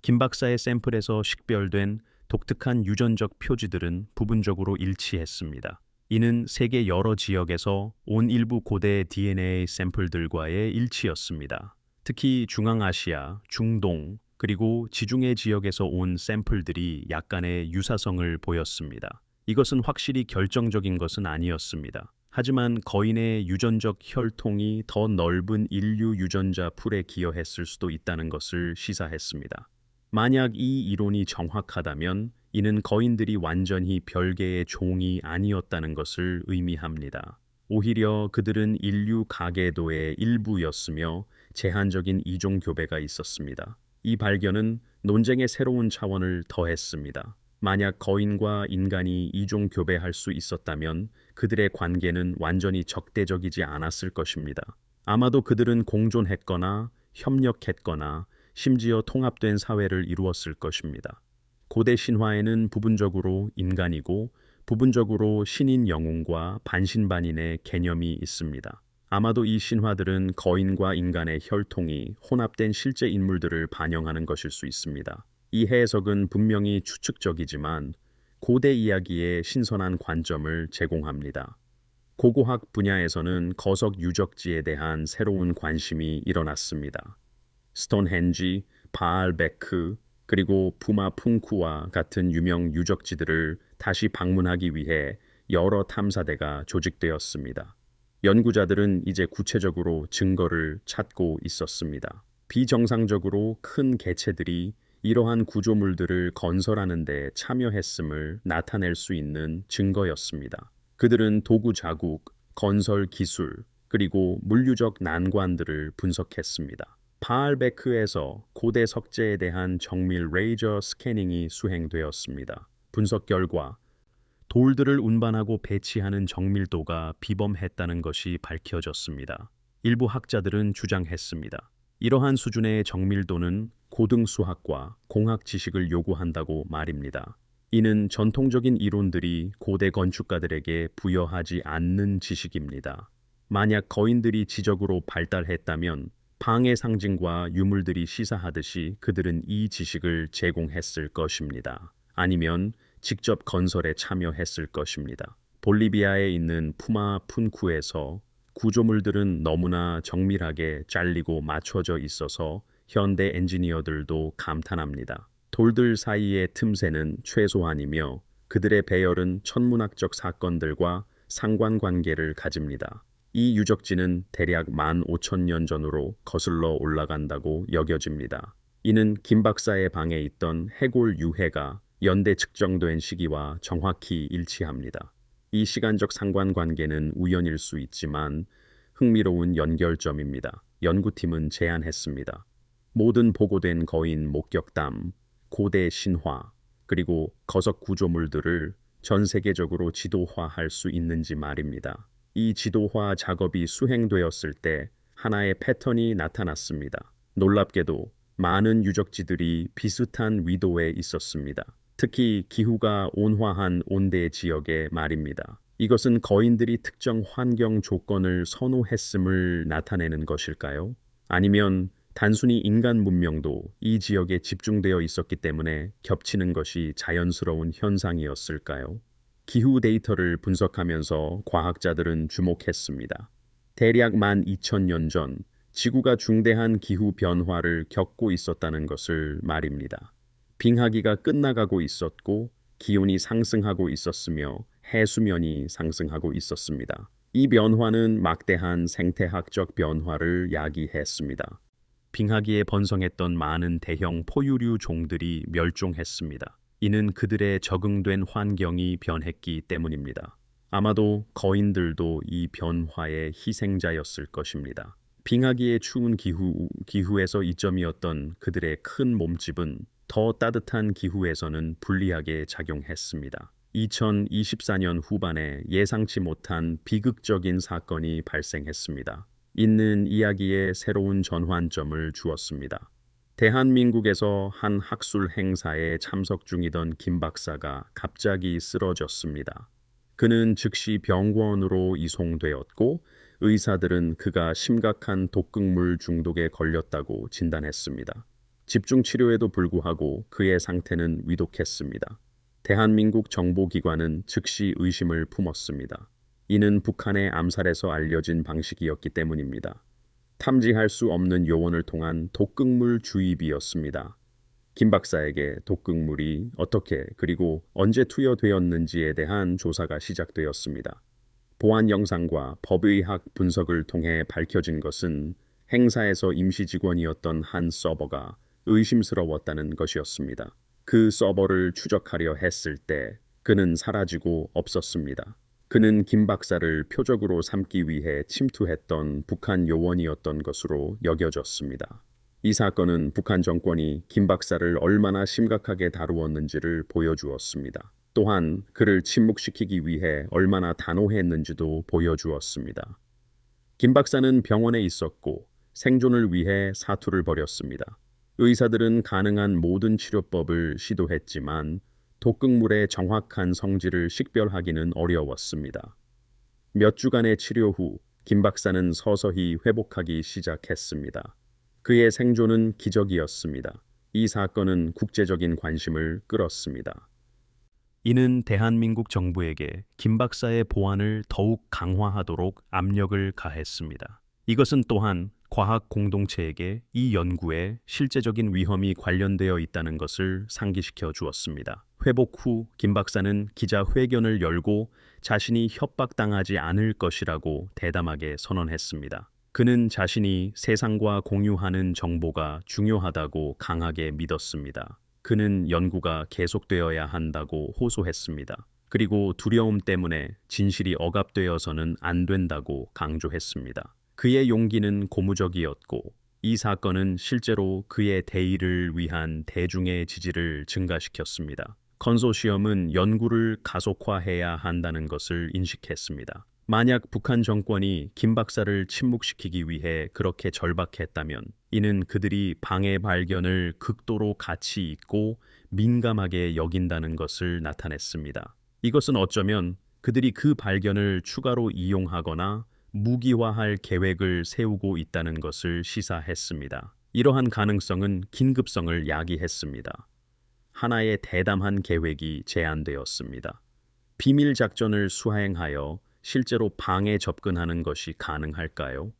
김 박사의 샘플에서 식별된 독특한 유전적 표지들은 부분적으로 일치했습니다. 이는 세계 여러 지역에서 온 일부 고대 DNA 샘플들과의 일치였습니다. 특히 중앙아시아, 중동, 그리고 지중해 지역에서 온 샘플들이 약간의 유사성을 보였습니다. 이것은 확실히 결정적인 것은 아니었습니다. 하지만 거인의 유전적 혈통이 더 넓은 인류 유전자 풀에 기여했을 수도 있다는 것을 시사했습니다. 만약 이 이론이 정확하다면 이는 거인들이 완전히 별개의 종이 아니었다는 것을 의미합니다. 오히려 그들은 인류 가계도의 일부였으며 제한적인 이종 교배가 있었습니다. 이 발견은 논쟁의 새로운 차원을 더했습니다. 만약 거인과 인간이 이종 교배할 수 있었다면 그들의 관계는 완전히 적대적이지 않았을 것입니다. 아마도 그들은 공존했거나 협력했거나 심지어 통합된 사회를 이루었을 것입니다. 고대 신화에는 부분적으로 인간이고 부분적으로 신인 영웅과 반신반인의 개념이 있습니다. 아마도 이 신화들은 거인과 인간의 혈통이 혼합된 실제 인물들을 반영하는 것일 수 있습니다. 이 해석은 분명히 추측적이지만 고대 이야기의 신선한 관점을 제공합니다. 고고학 분야에서는 거석 유적지에 대한 새로운 관심이 일어났습니다. 스톤헨지, 바알베크, 그리고 부마풍쿠와 같은 유명 유적지들을 다시 방문하기 위해 여러 탐사대가 조직되었습니다. 연구자들은 이제 구체적으로 증거를 찾고 있었습니다. 비정상적으로 큰 개체들이 이러한 구조물들을 건설하는 데 참여했음을 나타낼 수 있는 증거였습니다. 그들은 도구 자국, 건설 기술, 그리고 물류적 난관들을 분석했습니다. 바알베크에서 고대 석재에 대한 정밀 레이저 스캐닝이 수행되었습니다. 분석 결과 돌들을 운반하고 배치하는 정밀도가 비범했다는 것이 밝혀졌습니다. 일부 학자들은 주장했습니다. 이러한 수준의 정밀도는 고등수학과 공학 지식을 요구한다고 말입니다. 이는 전통적인 이론들이 고대 건축가들에게 부여하지 않는 지식입니다. 만약 거인들이 지적으로 발달했다면 방의 상징과 유물들이 시사하듯이 그들은 이 지식을 제공했을 것입니다. 아니면 직접 건설에 참여했을 것입니다. 볼리비아에 있는 푸마푼쿠에서 구조물들은 너무나 정밀하게 잘리고 맞춰져 있어서 현대 엔지니어들도 감탄합니다. 돌들 사이의 틈새는 최소한이며 그들의 배열은 천문학적 사건들과 상관관계를 가집니다. 이 유적지는 대략 15,000년 전으로 거슬러 올라간다고 여겨집니다. 이는 김 박사의 방에 있던 해골 유해가 연대 측정된 시기와 정확히 일치합니다. 이 시간적 상관관계는 우연일 수 있지만 흥미로운 연결점입니다. 연구팀은 제안했습니다. 모든 보고된 거인 목격담, 고대 신화, 그리고 거석 구조물들을 전 세계적으로 지도화할 수 있는지 말입니다. 이 지도화 작업이 수행되었을 때 하나의 패턴이 나타났습니다. 놀랍게도 많은 유적지들이 비슷한 위도에 있었습니다. 특히 기후가 온화한 온대 지역에 말입니다. 이것은 거인들이 특정 환경 조건을 선호했음을 나타내는 것일까요? 아니면 단순히 인간 문명도 이 지역에 집중되어 있었기 때문에 겹치는 것이 자연스러운 현상이었을까요? 기후 데이터를 분석하면서 과학자들은 주목했습니다. 대략 12,000년 전 지구가 중대한 기후 변화를 겪고 있었다는 것을 말입니다. 빙하기가 끝나가고 있었고 기온이 상승하고 있었으며 해수면이 상승하고 있었습니다. 이 변화는 막대한 생태학적 변화를 야기했습니다. 빙하기에 번성했던 많은 대형 포유류 종들이 멸종했습니다. 이는 그들의 적응된 환경이 변했기 때문입니다. 아마도 거인들도 이 변화의 희생자였을 것입니다. 빙하기의 추운 기후에서 이점이었던 그들의 큰 몸집은 더 따뜻한 기후에서는 불리하게 작용했습니다. 2024년 후반에 예상치 못한 비극적인 사건이 발생했습니다. 있는 이야기에 새로운 전환점을 주었습니다. 대한민국에서 한 학술 행사에 참석 중이던 김 박사가 갑자기 쓰러졌습니다. 그는 즉시 병원으로 이송되었고 의사들은 그가 심각한 독극물 중독에 걸렸다고 진단했습니다. 집중 치료에도 불구하고 그의 상태는 위독했습니다. 대한민국 정보기관은 즉시 의심을 품었습니다. 이는 북한의 암살에서 알려진 방식이었기 때문입니다. 탐지할 수 없는 요원을 통한 독극물 주입이었습니다. 김 박사에게 독극물이 어떻게 그리고 언제 투여되었는지에 대한 조사가 시작되었습니다. 보안 영상과 법의학 분석을 통해 밝혀진 것은 행사에서 임시 직원이었던 한 서버가 의심스러웠다는 것이었습니다. 그 서버를 추적하려 했을 때 그는 사라지고 없었습니다. 그는 김 박사를 표적으로 삼기 위해 침투했던 북한 요원이었던 것으로 여겨졌습니다. 이 사건은 북한 정권이 김 박사를 얼마나 심각하게 다루었는지를 보여주었습니다. 또한 그를 침묵시키기 위해 얼마나 단호했는지도 보여주었습니다. 김 박사는 병원에 있었고 생존을 위해 사투를 벌였습니다. 의사들은 가능한 모든 치료법을 시도했지만 독극물의 정확한 성질을 식별하기는 어려웠습니다. 몇 주간의 치료 후 김 박사는 서서히 회복하기 시작했습니다. 그의 생존은 기적이었습니다. 이 사건은 국제적인 관심을 끌었습니다. 이는 대한민국 정부에게 김 박사의 보안을 더욱 강화하도록 압력을 가했습니다. 이것은 또한 과학 공동체에게 이 연구에 실제적인 위험이 관련되어 있다는 것을 상기시켜 주었습니다. 회복 후 김 박사는 기자회견을 열고 자신이 협박당하지 않을 것이라고 대담하게 선언했습니다. 그는 자신이 세상과 공유하는 정보가 중요하다고 강하게 믿었습니다. 그는 연구가 계속되어야 한다고 호소했습니다. 그리고 두려움 때문에 진실이 억압되어서는 안 된다고 강조했습니다. 그의 용기는 고무적이었고 이 사건은 실제로 그의 대의를 위한 대중의 지지를 증가시켰습니다. 컨소시엄은 연구를 가속화해야 한다는 것을 인식했습니다. 만약 북한 정권이 김 박사를 침묵시키기 위해 그렇게 절박했다면 이는 그들이 방해 발견을 극도로 가치 있고 민감하게 여긴다는 것을 나타냈습니다. 이것은 어쩌면 그들이 그 발견을 추가로 이용하거나 무기화할 계획을 세우고 있다는 것을 시사했습니다. 이러한 가능성은 긴급성을 야기했습니다. 하나의 대담한 계획이 제안되었습니다. 비밀 작전을 수행하여 실제로 방에 접근하는 것이 가능할까요?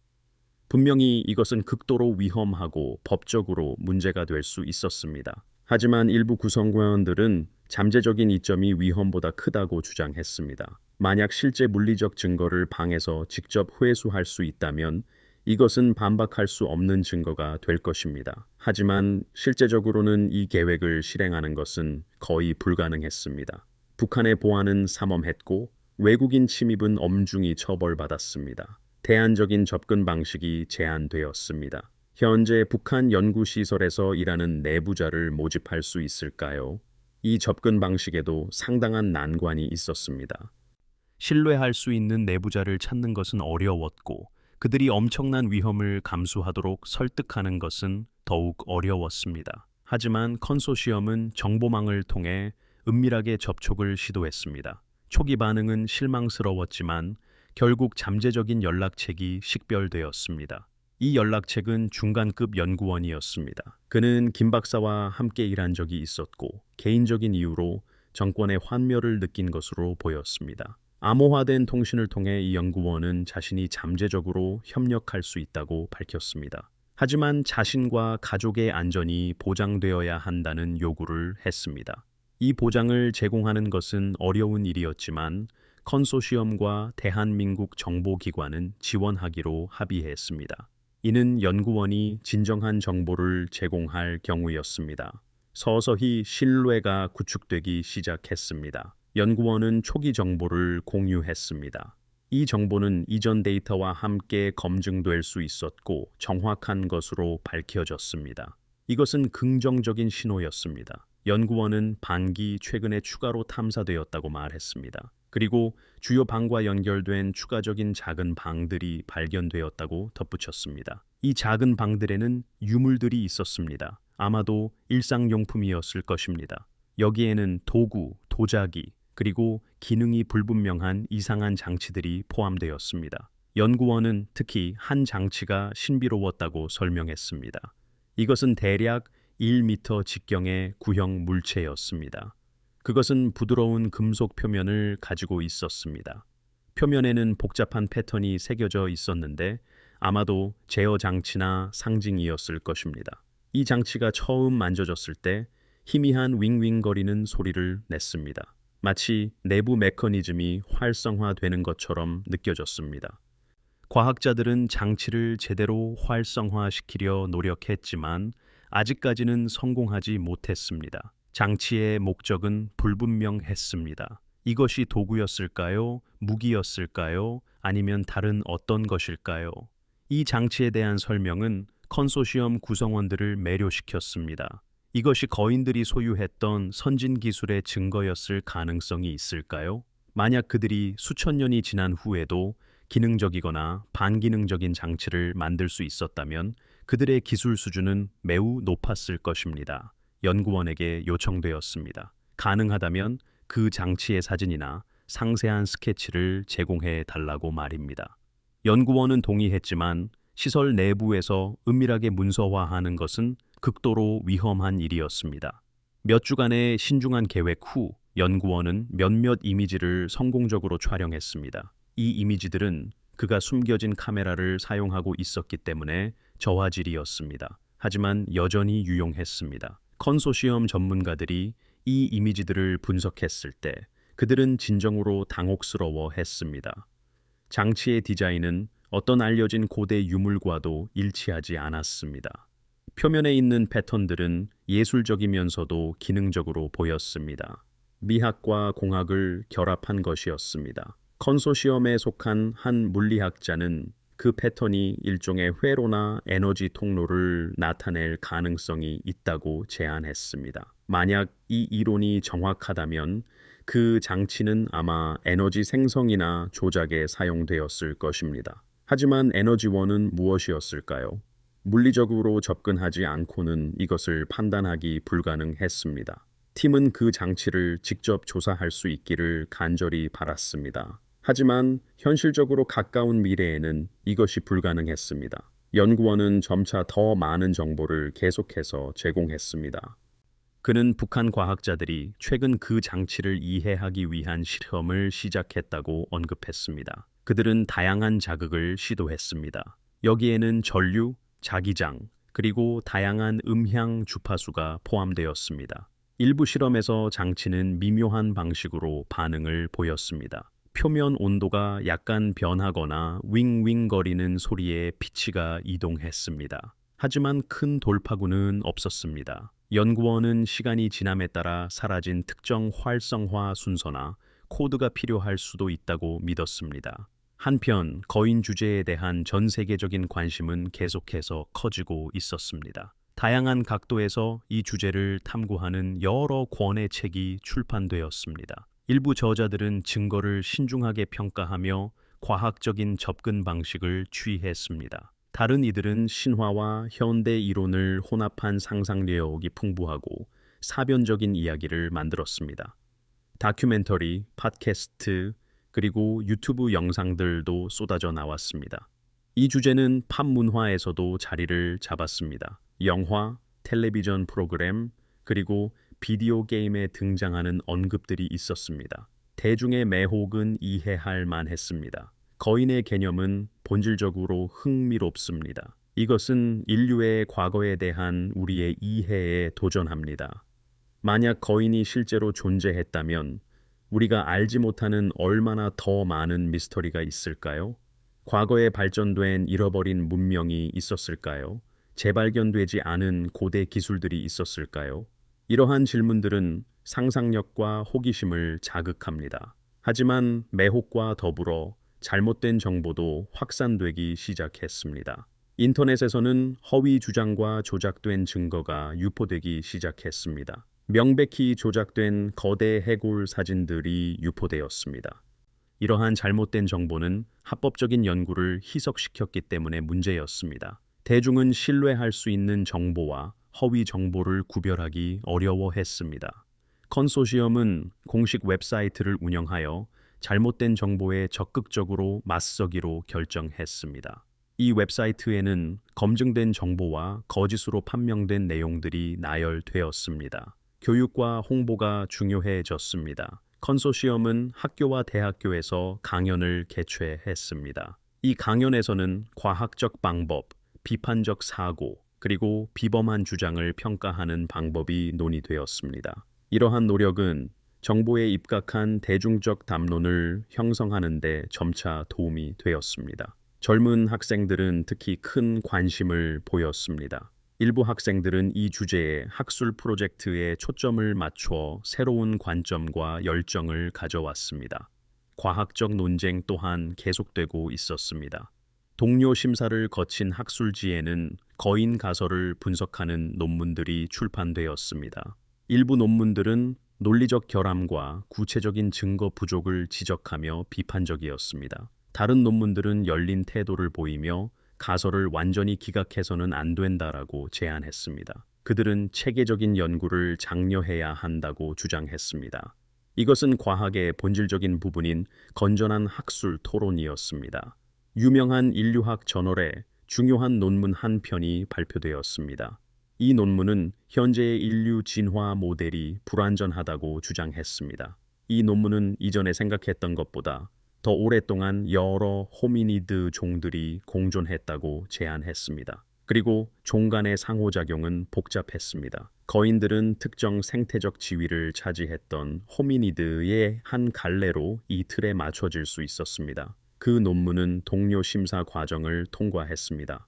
분명히 이것은 극도로 위험하고 법적으로 문제가 될 수 있었습니다. 하지만 일부 구성원들은 잠재적인 이점이 위험보다 크다고 주장했습니다. 만약 실제 물리적 증거를 방에서 직접 회수할 수 있다면 이것은 반박할 수 없는 증거가 될 것입니다. 하지만 실제적으로는 이 계획을 실행하는 것은 거의 불가능했습니다. 북한의 보안은 삼엄했고 외국인 침입은 엄중히 처벌받았습니다. 대안적인 접근 방식이 제한되었습니다. 현재 북한 연구시설에서 일하는 내부자를 모집할 수 있을까요? 이 접근 방식에도 상당한 난관이 있었습니다. 신뢰할 수 있는 내부자를 찾는 것은 어려웠고 그들이 엄청난 위험을 감수하도록 설득하는 것은 더욱 어려웠습니다. 하지만 컨소시엄은 정보망을 통해 은밀하게 접촉을 시도했습니다. 초기 반응은 실망스러웠지만 결국 잠재적인 연락책이 식별되었습니다. 이 연락책은 중간급 연구원이었습니다. 그는 김 박사와 함께 일한 적이 있었고 개인적인 이유로 정권의 환멸을 느낀 것으로 보였습니다. 암호화된 통신을 통해 이 연구원은 자신이 잠재적으로 협력할 수 있다고 밝혔습니다. 하지만 자신과 가족의 안전이 보장되어야 한다는 요구를 했습니다. 이 보장을 제공하는 것은 어려운 일이었지만 컨소시엄과 대한민국 정보기관은 지원하기로 합의했습니다. 이는 연구원이 진정한 정보를 제공할 경우였습니다. 서서히 신뢰가 구축되기 시작했습니다. 연구원은 초기 정보를 공유했습니다. 이 정보는 이전 데이터와 함께 검증될 수 있었고 정확한 것으로 밝혀졌습니다. 이것은 긍정적인 신호였습니다. 연구원은 방이 최근에 추가로 탐사되었다고 말했습니다. 그리고 주요 방과 연결된 추가적인 작은 방들이 발견되었다고 덧붙였습니다. 이 작은 방들에는 유물들이 있었습니다. 아마도 일상용품이었을 것입니다. 여기에는 도구, 도자기, 그리고 기능이 불분명한 이상한 장치들이 포함되었습니다. 연구원은 특히 한 장치가 신비로웠다고 설명했습니다. 이것은 대략 1m 직경의 구형 물체였습니다. 그것은 부드러운 금속 표면을 가지고 있었습니다. 표면에는 복잡한 패턴이 새겨져 있었는데 아마도 제어 장치나 상징이었을 것입니다. 이 장치가 처음 만져졌을 때 희미한 윙윙거리는 소리를 냈습니다. 마치 내부 메커니즘이 활성화되는 것처럼 느껴졌습니다. 과학자들은 장치를 제대로 활성화시키려 노력했지만 아직까지는 성공하지 못했습니다. 장치의 목적은 불분명했습니다. 이것이 도구였을까요? 무기였을까요? 아니면 다른 어떤 것일까요? 이 장치에 대한 설명은 컨소시엄 구성원들을 매료시켰습니다. 이것이 거인들이 소유했던 선진 기술의 증거였을 가능성이 있을까요? 만약 그들이 수천 년이 지난 후에도 기능적이거나 반기능적인 장치를 만들 수 있었다면 그들의 기술 수준은 매우 높았을 것입니다. 연구원에게 요청되었습니다. 가능하다면 그 장치의 사진이나 상세한 스케치를 제공해 달라고 말입니다. 연구원은 동의했지만 시설 내부에서 은밀하게 문서화하는 것은 극도로 위험한 일이었습니다. 몇 주간의 신중한 계획 후 연구원은 몇몇 이미지를 성공적으로 촬영했습니다. 이 이미지들은 그가 숨겨진 카메라를 사용하고 있었기 때문에 저화질이었습니다. 하지만 여전히 유용했습니다. 컨소시엄 전문가들이 이 이미지들을 분석했을 때 그들은 진정으로 당혹스러워했습니다. 장치의 디자인은 어떤 알려진 고대 유물과도 일치하지 않았습니다. 표면에 있는 패턴들은 예술적이면서도 기능적으로 보였습니다. 미학과 공학을 결합한 것이었습니다. 컨소시엄에 속한 한 물리학자는 그 패턴이 일종의 회로나 에너지 통로를 나타낼 가능성이 있다고 제안했습니다. 만약 이 이론이 정확하다면 그 장치는 아마 에너지 생성이나 조작에 사용되었을 것입니다. 하지만 에너지원은 무엇이었을까요? 물리적으로 접근하지 않고는 이것을 판단하기 불가능했습니다. 팀은 그 장치를 직접 조사할 수 있기를 간절히 바랐습니다. 하지만 현실적으로 가까운 미래에는 이것이 불가능했습니다. 연구원은 점차 더 많은 정보를 계속해서 제공했습니다. 그는 북한 과학자들이 최근 그 장치를 이해하기 위한 실험을 시작했다고 언급했습니다. 그들은 다양한 자극을 시도했습니다. 여기에는 전류, 자기장, 그리고 다양한 음향 주파수가 포함되었습니다. 일부 실험에서 장치는 미묘한 방식으로 반응을 보였습니다. 표면 온도가 약간 변하거나 윙윙거리는 소리의 피치가 이동했습니다. 하지만 큰 돌파구는 없었습니다. 연구원은 시간이 지남에 따라 사라진 특정 활성화 순서나 코드가 필요할 수도 있다고 믿었습니다. 한편 거인 주제에 대한 전 세계적인 관심은 계속해서 커지고 있었습니다. 다양한 각도에서 이 주제를 탐구하는 여러 권의 책이 출판되었습니다. 일부 저자들은 증거를 신중하게 평가하며 과학적인 접근 방식을 취했습니다. 다른 이들은 신화와 현대 이론을 혼합한 상상력이 풍부하고 사변적인 이야기를 만들었습니다. 다큐멘터리, 팟캐스트, 그리고 유튜브 영상들도 쏟아져 나왔습니다. 이 주제는 팝 문화에서도 자리를 잡았습니다. 영화, 텔레비전 프로그램, 그리고 비디오 게임에 등장하는 언급들이 있었습니다. 대중의 매혹은 이해할 만했습니다. 거인의 개념은 본질적으로 흥미롭습니다. 이것은 인류의 과거에 대한 우리의 이해에 도전합니다. 만약 거인이 실제로 존재했다면 우리가 알지 못하는 얼마나 더 많은 미스터리가 있을까요? 과거에 발전된 잃어버린 문명이 있었을까요? 재발견되지 않은 고대 기술들이 있었을까요? 이러한 질문들은 상상력과 호기심을 자극합니다. 하지만 매혹과 더불어 잘못된 정보도 확산되기 시작했습니다. 인터넷에서는 허위 주장과 조작된 증거가 유포되기 시작했습니다. 명백히 조작된 거대 해골 사진들이 유포되었습니다. 이러한 잘못된 정보는 합법적인 연구를 희석시켰기 때문에 문제였습니다. 대중은 신뢰할 수 있는 정보와 허위 정보를 구별하기 어려워했습니다. 컨소시엄은 공식 웹사이트를 운영하여 잘못된 정보에 적극적으로 맞서기로 결정했습니다. 이 웹사이트에는 검증된 정보와 거짓으로 판명된 내용들이 나열되었습니다. 교육과 홍보가 중요해졌습니다. 컨소시엄은 학교와 대학교에서 강연을 개최했습니다. 이 강연에서는 과학적 방법, 비판적 사고, 그리고 비범한 주장을 평가하는 방법이 논의되었습니다. 이러한 노력은 정보에 입각한 대중적 담론을 형성하는 데 점차 도움이 되었습니다. 젊은 학생들은 특히 큰 관심을 보였습니다. 일부 학생들은 이 주제에 학술 프로젝트에 초점을 맞춰 새로운 관점과 열정을 가져왔습니다. 과학적 논쟁 또한 계속되고 있었습니다. 동료 심사를 거친 학술지에는 거인 가설을 분석하는 논문들이 출판되었습니다. 일부 논문들은 논리적 결함과 구체적인 증거 부족을 지적하며 비판적이었습니다. 다른 논문들은 열린 태도를 보이며 가설을 완전히 기각해서는 안 된다라고 제안했습니다. 그들은 체계적인 연구를 장려해야 한다고 주장했습니다. 이것은 과학의 본질적인 부분인 건전한 학술 토론이었습니다. 유명한 인류학 저널에 중요한 논문 한 편이 발표되었습니다. 이 논문은 현재의 인류 진화 모델이 불완전하다고 주장했습니다. 이 논문은 이전에 생각했던 것보다 더 오랫동안 여러 호미니드 종들이 공존했다고 제안했습니다. 그리고 종 간의 상호작용은 복잡했습니다. 거인들은 특정 생태적 지위를 차지했던 호미니드의 한 갈래로 이 틀에 맞춰질 수 있었습니다. 그 논문은 동료 심사 과정을 통과했습니다.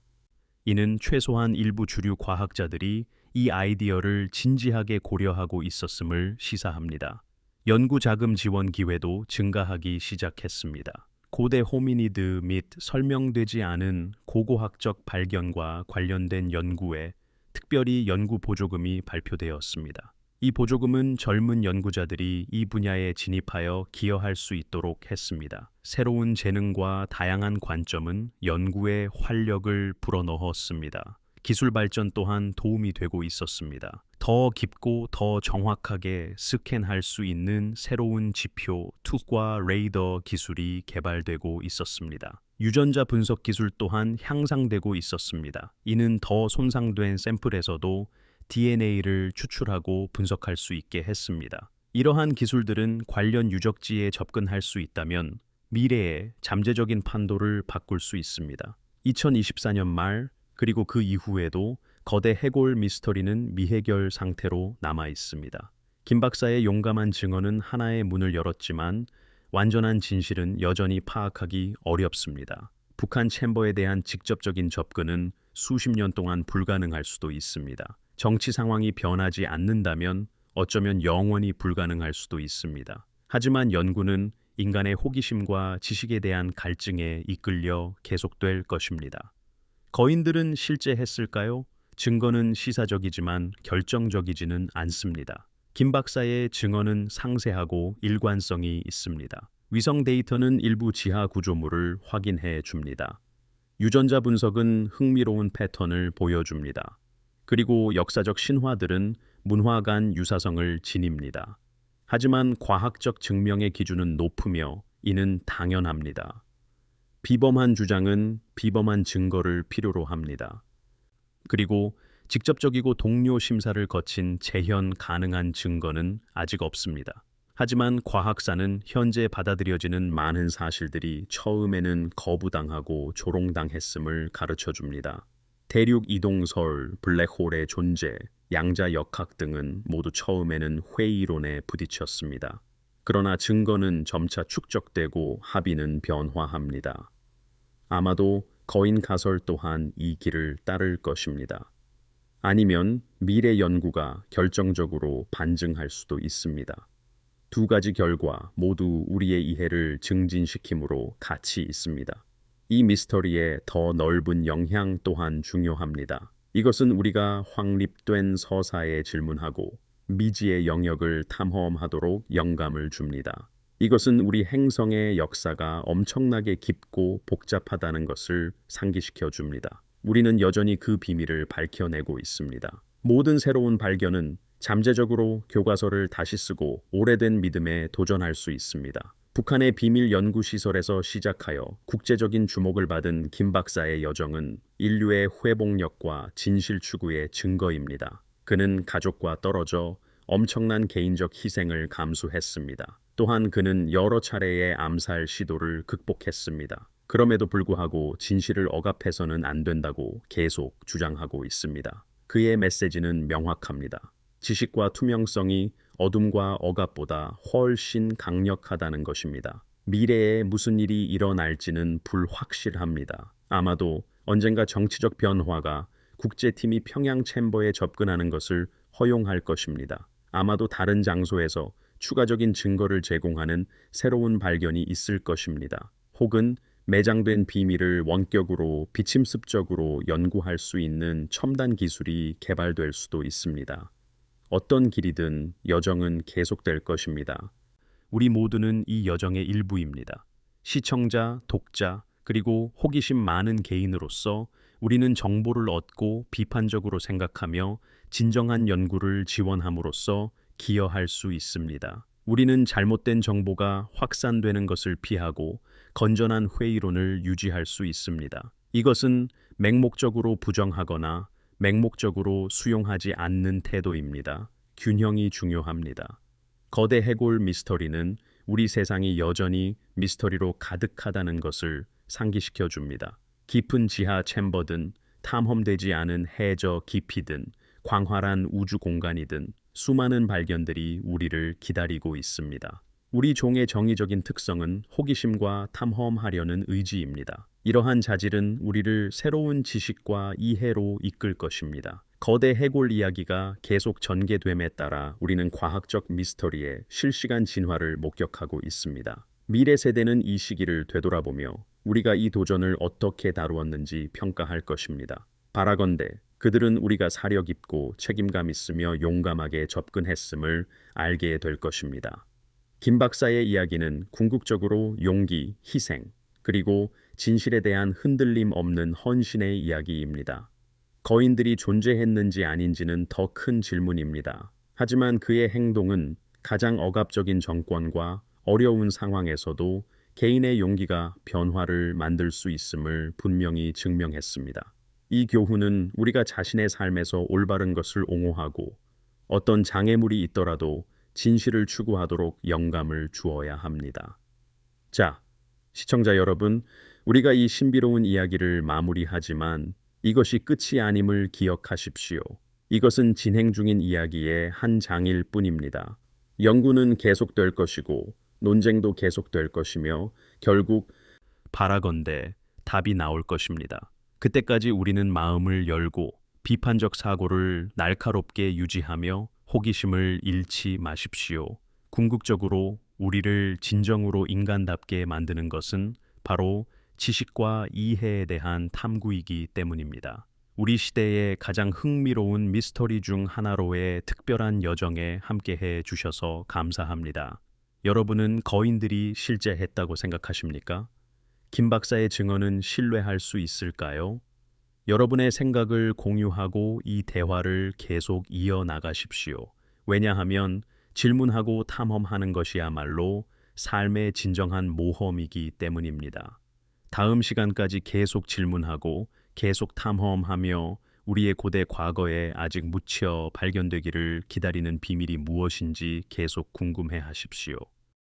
이는 최소한 일부 주류 과학자들이 이 아이디어를 진지하게 고려하고 있었음을 시사합니다. 연구 자금 지원 기회도 증가하기 시작했습니다. 고대 호미니드 및 설명되지 않은 고고학적 발견과 관련된 연구에 특별히 연구 보조금이 발표되었습니다. 이 보조금은 젊은 연구자들이 이 분야에 진입하여 기여할 수 있도록 했습니다. 새로운 재능과 다양한 관점은 연구에 활력을 불어넣었습니다. 기술 발전 또한 도움이 되고 있었습니다. 더 깊고 더 정확하게 스캔할 수 있는 새로운 지표, 투과 레이더 기술이 개발되고 있었습니다. 유전자 분석 기술 또한 향상되고 있었습니다. 이는 더 손상된 샘플에서도 DNA를 추출하고 분석할 수 있게 했습니다. 이러한 기술들은 관련 유적지에 접근할 수 있다면 미래의 잠재적인 판도를 바꿀 수 있습니다. 2024년 말 그리고 그 이후에도 거대 해골 미스터리는 미해결 상태로 남아 있습니다. 김 박사의 용감한 증언은 하나의 문을 열었지만 완전한 진실은 여전히 파악하기 어렵습니다. 북한 챔버에 대한 직접적인 접근은 수십 년 동안 불가능할 수도 있습니다. 정치 상황이 변하지 않는다면 어쩌면 영원히 불가능할 수도 있습니다. 하지만 연구는 인간의 호기심과 지식에 대한 갈증에 이끌려 계속될 것입니다. 거인들은 실제 했을까요? 증거는 시사적이지만 결정적이지는 않습니다. 김 박사의 증언은 상세하고 일관성이 있습니다. 위성 데이터는 일부 지하 구조물을 확인해 줍니다. 유전자 분석은 흥미로운 패턴을 보여줍니다. 그리고 역사적 신화들은 문화 간 유사성을 지닙니다. 하지만 과학적 증명의 기준은 높으며 이는 당연합니다. 비범한 주장은 비범한 증거를 필요로 합니다. 그리고 직접적이고 동료 심사를 거친 재현 가능한 증거는 아직 없습니다. 하지만 과학사는 현재 받아들여지는 많은 사실들이 처음에는 거부당하고 조롱당했음을 가르쳐 줍니다. 대륙 이동설, 블랙홀의 존재, 양자 역학 등은 모두 처음에는 회의론에 부딪혔습니다. 그러나 증거는 점차 축적되고 합의는 변화합니다. 아마도 거인 가설 또한 이 길을 따를 것입니다. 아니면 미래 연구가 결정적으로 반증할 수도 있습니다. 두 가지 결과 모두 우리의 이해를 증진시키므로 가치 있습니다. 이 미스터리의 더 넓은 영향 또한 중요합니다. 이것은 우리가 확립된 서사에 질문하고 미지의 영역을 탐험하도록 영감을 줍니다. 이것은 우리 행성의 역사가 엄청나게 깊고 복잡하다는 것을 상기시켜 줍니다. 우리는 여전히 그 비밀을 밝혀내고 있습니다. 모든 새로운 발견은 잠재적으로 교과서를 다시 쓰고 오래된 믿음에 도전할 수 있습니다. 북한의 비밀 연구시설에서 시작하여 국제적인 주목을 받은 김 박사의 여정은 인류의 회복력과 진실 추구의 증거입니다. 그는 가족과 떨어져 엄청난 개인적 희생을 감수했습니다. 또한 그는 여러 차례의 암살 시도를 극복했습니다. 그럼에도 불구하고 진실을 억압해서는 안 된다고 계속 주장하고 있습니다. 그의 메시지는 명확합니다. 지식과 투명성이 어둠과 억압보다 훨씬 강력하다는 것입니다. 미래에 무슨 일이 일어날지는 불확실합니다. 아마도 언젠가 정치적 변화가 국제팀이 평양 챔버에 접근하는 것을 허용할 것입니다. 아마도 다른 장소에서 추가적인 증거를 제공하는 새로운 발견이 있을 것입니다. 혹은 매장된 비밀을 원격으로 비침습적으로 연구할 수 있는 첨단 기술이 개발될 수도 있습니다. 어떤 길이든 여정은 계속될 것입니다. 우리 모두는 이 여정의 일부입니다. 시청자, 독자, 그리고 호기심 많은 개인으로서 우리는 정보를 얻고 비판적으로 생각하며 진정한 연구를 지원함으로써 기여할 수 있습니다. 우리는 잘못된 정보가 확산되는 것을 피하고 건전한 회의론을 유지할 수 있습니다. 이것은 맹목적으로 부정하거나 맹목적으로 수용하지 않는 태도입니다. 균형이 중요합니다. 거대 해골 미스터리는 우리 세상이 여전히 미스터리로 가득하다는 것을 상기시켜 줍니다. 깊은 지하 챔버든 탐험되지 않은 해저 깊이든 광활한 우주 공간이든 수많은 발견들이 우리를 기다리고 있습니다. 우리 종의 정의적인 특성은 호기심과 탐험하려는 의지입니다. 이러한 자질은 우리를 새로운 지식과 이해로 이끌 것입니다. 거대 해골 이야기가 계속 전개됨에 따라 우리는 과학적 미스터리의 실시간 진화를 목격하고 있습니다. 미래 세대는 이 시기를 되돌아보며 우리가 이 도전을 어떻게 다루었는지 평가할 것입니다. 바라건대 그들은 우리가 사려 깊고 책임감 있으며 용감하게 접근했음을 알게 될 것입니다. 김 박사의 이야기는 궁극적으로 용기, 희생, 그리고 진실에 대한 흔들림 없는 헌신의 이야기입니다. 거인들이 존재했는지 아닌지는 더 큰 질문입니다. 하지만 그의 행동은 가장 억압적인 정권과 어려운 상황에서도 개인의 용기가 변화를 만들 수 있음을 분명히 증명했습니다. 이 교훈은 우리가 자신의 삶에서 올바른 것을 옹호하고 어떤 장애물이 있더라도 진실을 추구하도록 영감을 주어야 합니다. 자, 시청자 여러분, 우리가 이 신비로운 이야기를 마무리하지만 이것이 끝이 아님을 기억하십시오. 이것은 진행 중인 이야기의 한 장일 뿐입니다. 연구는 계속될 것이고 논쟁도 계속될 것이며 결국 바라건대 답이 나올 것입니다. 그때까지 우리는 마음을 열고 비판적 사고를 날카롭게 유지하며 호기심을 잃지 마십시오. 궁극적으로 우리를 진정으로 인간답게 만드는 것은 바로 지식과 이해에 대한 탐구이기 때문입니다. 우리 시대의 가장 흥미로운 미스터리 중 하나로의 특별한 여정에 함께해 주셔서 감사합니다. 여러분은 거인들이 실제했다고 생각하십니까? 김 박사의 증언은 신뢰할 수 있을까요? 여러분의 생각을 공유하고 이 대화를 계속 이어나가십시오. 왜냐하면 질문하고 탐험하는 것이야말로 삶의 진정한 모험이기 때문입니다. 다음 시간까지 계속 질문하고 계속 탐험하며 우리의 고대 과거에 아직 묻혀 발견되기를 기다리는 비밀이 무엇인지 계속 궁금해 하십시오.